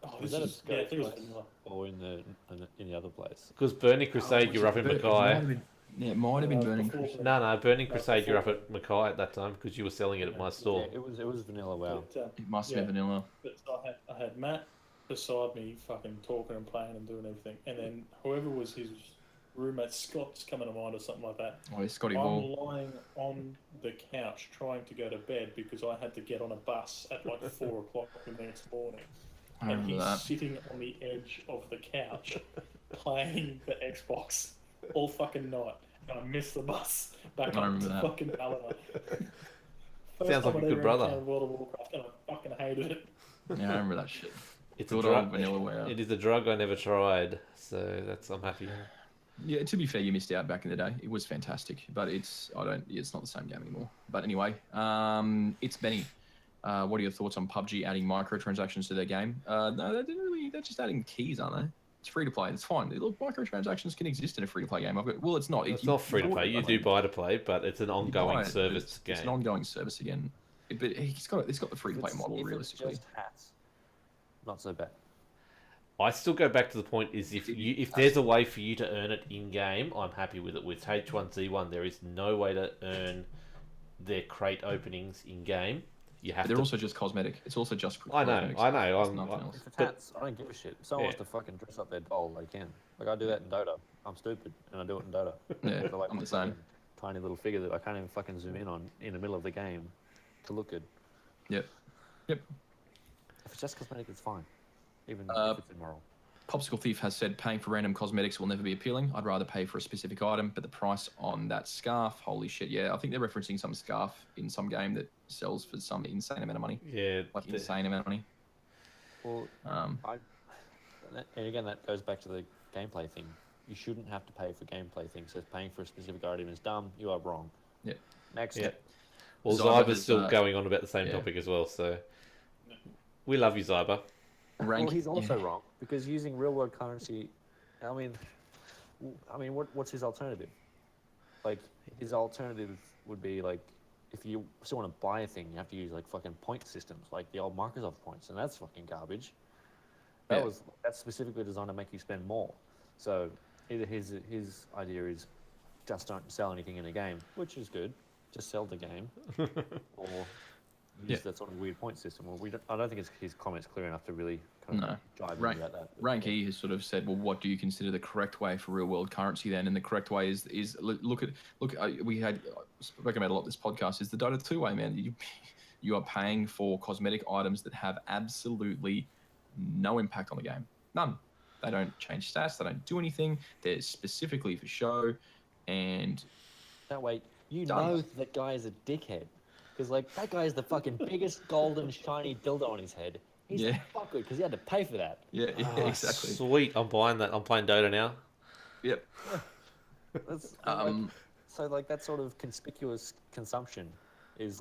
Oh, Was this that a is, yeah, I think it was place? vanilla. Or in the other place. Because Burning Crusade, you're up in Mackay. Yeah, it might have been Burning Before- Crusade. No, Burning Crusade, you're up at Mackay at that time because you were selling it at my store. Yeah, it was vanilla. Wow. But, It must have Yeah. been vanilla. but I had Matt beside me, fucking talking and playing and doing everything, and then whoever was his roommate, Scott's coming to mind or something like that. Oh, yeah, Scotty I'm Ball. lying on the couch trying to go to bed because I had to get on a bus at like 4 o'clock the next morning. I And remember he's that. sitting on the edge of the couch playing the Xbox all fucking night. And I missed the bus back I up remember to that. fucking Ballina. Sounds like a good brother. World of Warcraft, and I fucking hated it. Yeah, I remember that shit. It's Good a old drug. vanilla WoW. It is a drug I never tried, so I'm happy. Yeah, to be fair, you missed out back in the day. It was fantastic, but it's not the same game anymore. But anyway, it's Benny. What are your thoughts on PUBG adding microtransactions to their game? No, they didn't really. They're just adding keys, aren't they? It's free to play. It's fine. Look, microtransactions can exist in a free to play game. Well, it's not. It's not free to play. You do buy to play, but it's an ongoing service It's game. an ongoing service again. But it's got the free to play model If it's realistically. just hats, not so bad. I still go back to the point: is if there's a way for you to earn it in game, I'm happy with it. With H1Z1, there is no way to earn their crate openings in game. You have But they're to. also just cosmetic. It's also just. I know. cosmetics. I know. It's nothing else. If it's But- hats, I don't give a shit. If someone Yeah. wants to fucking dress up their doll, they can. Like I do that in Dota. I'm stupid, and I do it in Dota. Yeah, I like I'm my the same. fucking tiny little figure that I can't even fucking zoom in on in the middle of the game to look good. Yep. If it's just cosmetic, it's fine, even if it's immoral. Popsicle Thief has said paying for random cosmetics will never be appealing. I'd rather pay for a specific item, but the price on that scarf, holy shit, yeah. I think they're referencing some scarf in some game that sells for some insane amount of money. Yeah. Like insane amount of money. Well, and again, that goes back to the gameplay thing. You shouldn't have to pay for gameplay things. So paying for a specific item is dumb. You are wrong. Yeah. Next. Yeah. Well, Zyber Zyber's has, still going on about the same yeah. topic as well, so we love you, Zyber. Rank, Well, he's also yeah. wrong because using real world currency. I mean, what's his alternative? Like, his alternative would be like, if you still want to buy a thing, you have to use like fucking point systems, like the old Microsoft points, and that's fucking garbage. That's specifically designed to make you spend more. So either his idea is just don't sell anything in a game, which is good. Just sell the game, or use that sort of weird point system. Well, I don't think his comments clear enough to really kind of jive Rank, in about that. Rank E has sort of said, well, what do you consider the correct way for real world currency then? And the correct way is look. We had spoken about a lot this podcast is the Dota 2 way, man. You are paying for cosmetic items that have absolutely no impact on the game. None. They don't change stats. They don't do anything. They're specifically for show, and That way, you Done. know that guy is a dickhead. Because, like, that guy is the fucking biggest golden shiny dildo on his head. He's Yeah. fuck good because he had to pay for that. yeah, Ah, exactly. Sweet, I'm buying that. I'm playing Dota now. Yep. That's, Um, that sort of conspicuous consumption is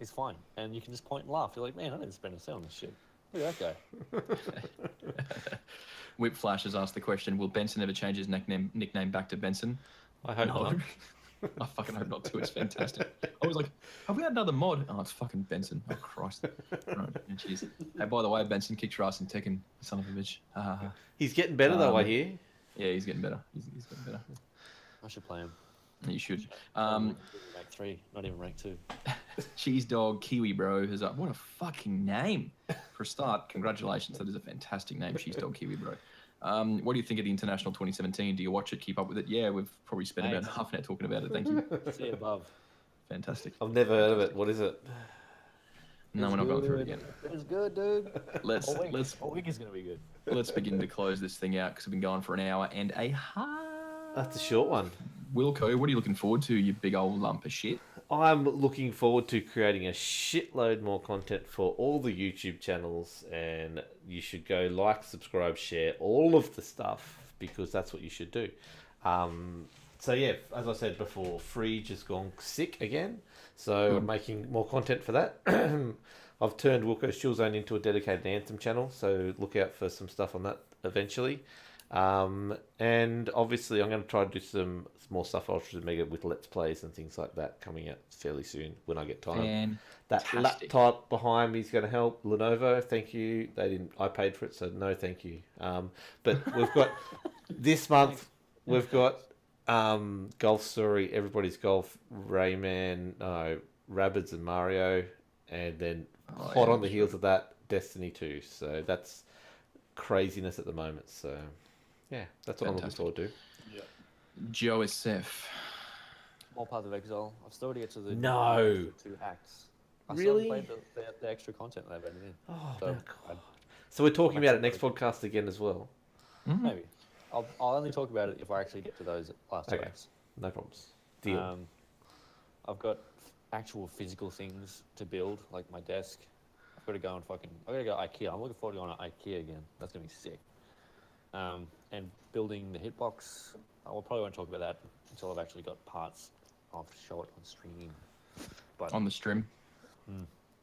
fine. And you can just point and laugh. You're like, man, I didn't spend a cent on this shit. Look at that guy. Whip Flash has asked the question: will Benson ever change his nickname back to Benson? I hope No. not. I fucking hope not too. It's fantastic. I was like, have we had another mod? Oh, it's fucking Benson. Oh, Christ. Right, yeah, jeez. Hey, by the way, Benson kicked your ass in Tekken, son of a bitch. He's getting better though, I hear. Yeah, he's getting better. He's getting better. I should play him. You should. Rank 3, not even rank 2. Cheese Dog Kiwi Bro has up. What a fucking name for a start. Congratulations. That is a fantastic name, Cheese Dog Kiwi Bro. What do you think of the International 2017? Do you watch it? Keep up with it? Yeah, we've probably spent about half an hour talking about it. Thank you. See above. Fantastic. I've never heard of it. What is it? No, we're not going through it again. It's good, dude. Let's All week is gonna be good. let's begin to close this thing out because we've been going for an hour and a half. That's a short one. Wilco, what are you looking forward to, you big old lump of shit? I'm looking forward to creating a shitload more content for all the YouTube channels, and you should go like, subscribe, share all of the stuff because that's what you should do. So yeah, as I said before, Free just gone sick again, so I'm making more content for that. I've turned Wilco's Chill Zone into a dedicated Anthem channel, so look out for some stuff on that eventually. And obviously I'm going to try to do some more stuff for Ultra Mega with Let's Plays and things like that coming out fairly soon when I get time. That laptop behind me is going to help. Lenovo, thank you. I paid for it, so no thank you. But we've got this month, we've got Golf Story, Everybody's Golf, Rayman, Rabbids and Mario, and then hot on the heels of that, Destiny 2. So that's craziness at the moment. So yeah, that's what I'm looking forward to. Yeah. Joseph. More Path of Exile. I've still got to get to the No. 2 acts. I Really? still haven't played the extra content they've added in. Oh, So, no, God. So we're talking about it next podcast again as well. Maybe. I'll only talk about it if I actually get to those last 2 Okay. acts. No problems. Deal. I've got actual physical things to build, like my desk. I've got to go and I got to go IKEA. I'm looking forward to going to IKEA again. That's going to be sick. And building the hitbox, I probably won't talk about that until I've actually got parts. I'll show it on stream. But On the stream.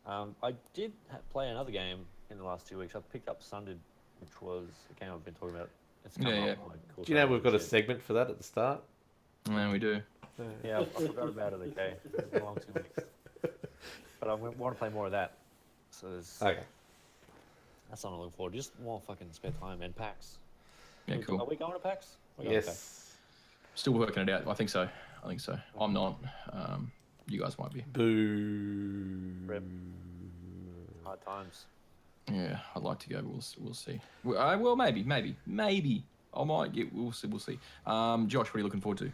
I did play another game in the last 2 weeks. I picked up Sundered, which was a game I've been talking about. It's come Yeah. up, cool Do you know time we've got a shit. segment for that at the start? Yeah, we do. Yeah, I forgot about it. Okay, it's been a long 2 weeks. But I want to play more of that. So Okay. that's what I'm looking forward to. Just more fucking spare time and PAX. Yeah, Are cool. we going to PAX? We're going to PAX. Yes. Still working it out. I think so. I'm not. You guys might be. Boo. Rip. Hard times. Yeah, I'd like to go. We'll see. Well, maybe. I might get. We'll see. Josh, what are you looking forward to?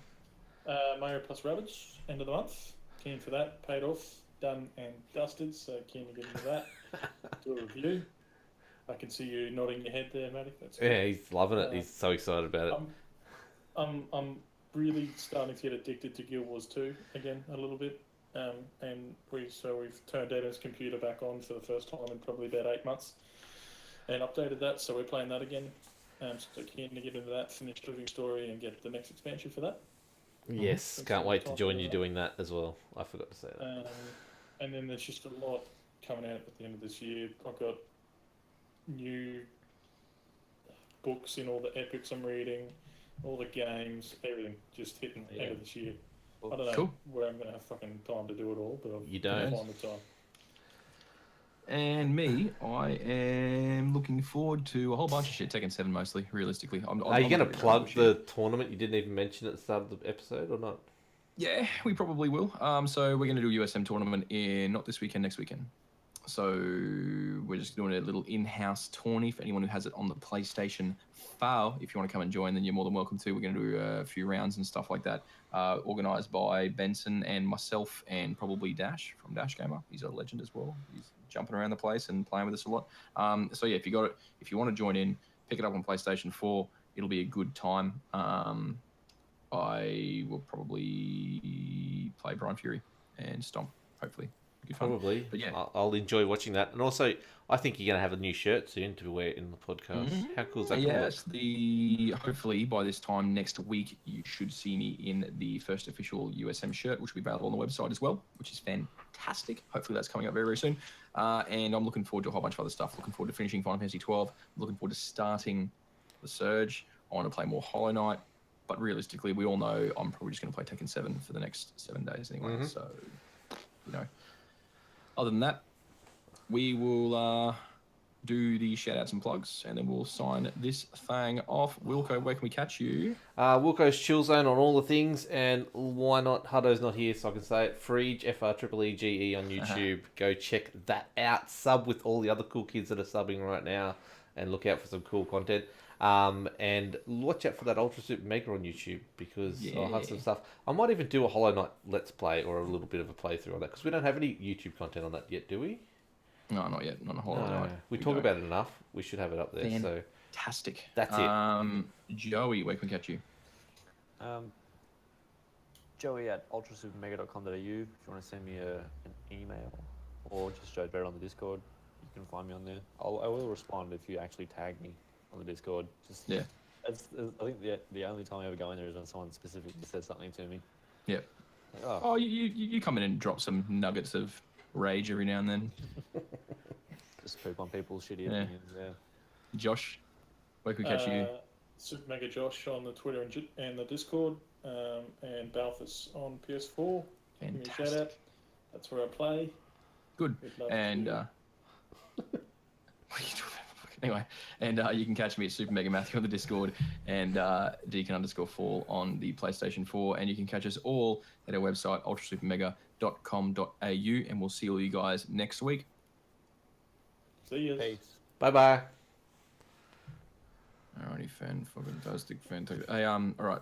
Mario plus Rabbids, end of the month. Keen for that. Paid off, done and dusted. So keen to get into that. Do a review. I can see you nodding your head there, Matty. That's good. Yeah, he's loving it. He's so excited about it. I'm really starting to get addicted to Guild Wars 2 again a little bit. And we've turned Adam's computer back on for the first time in probably about 8 months, and updated that. So we're playing that again. So keen to get into that, finish Living Story, and get the next expansion for that. Yes, can't wait to join you doing that as well. I forgot to say that. And then there's just a lot coming out at the end of this year. I've got new books in all the epics I'm reading, all the games, everything just hitting the end of this year. I don't know Cool. where I'm going to have fucking time to do it all, but You don't. I'll find the time. And me, I am looking forward to a whole bunch of shit. Tekken 7 mostly, realistically. Are you going to plug the tournament you didn't even mention at the start of the episode or not? Yeah, we probably will. So we're going to do a USM tournament not this weekend, next weekend. So we're just doing a little in-house tourney for anyone who has it on the PlayStation 4. If you want to come and join, then you're more than welcome to. We're going to do a few rounds and stuff like that. Organised by Benson and myself and probably Dash from Dash Gamer. He's a legend as well. He's jumping around the place and playing with us a lot. So yeah, if you want to join in, pick it up on PlayStation 4. It'll be a good time. I will probably play Brian Fury and Stomp, hopefully. Good fun. Probably. But yeah. I'll enjoy watching that. And also, I think you're going to have a new shirt soon to wear in the podcast. How cool is that? Yes, hopefully by this time next week, you should see me in the first official USM shirt, which will be available on the website as well, which is fantastic. Hopefully that's coming up very, very soon. And I'm looking forward to a whole bunch of other stuff. Looking forward to finishing Final Fantasy 12. Looking forward to starting the Surge. I want to play more Hollow Knight. But realistically, we all know I'm probably just going to play Tekken 7 for the next 7 days anyway. So, other than that, we will do the shout outs and plugs, and then we'll sign this thing off. Wilco, where can we catch you? Wilco's Chill Zone on all the things, and why not? Hutto's not here, so I can say it. Freege, FREEGE on YouTube. Go check that out. Sub with all the other cool kids that are subbing right now, and look out for some cool content. And watch out for that Ultra Super Mega on YouTube, because I'll have some stuff. I might even do a Hollow Knight Let's Play or a little bit of a playthrough on that, because we don't have any YouTube content on that yet, do we? No, not yet. Not a Hollow Knight. We talk about it enough. We should have it up there. Fantastic. That's it. Joey, where can we catch you? Joey at ultrasupermega.com.au. If you want to send me an email, or just Joe Barrett on the Discord, you can find me on there. I will respond if you actually tag me on the Discord. I think the only time I ever go in there is when someone specifically says something to me. Yeah. You come in and drop some nuggets of rage every now and then. Just poop on people's shitty opinions. Yeah. Josh, where can we catch you? Super Mega Josh on the Twitter and the Discord, and Balthus on PS4. Give me a shout out. That's where I play. Good. And anyway, and you can catch me at Super Mega Matthew on the Discord, and Deacon_Fall on the PlayStation 4, and you can catch us all at our website ultrasupermega.com.au, and we'll see all you guys next week. See you. Peace. Bye-bye. Alrighty, fantastic. Hey, all right.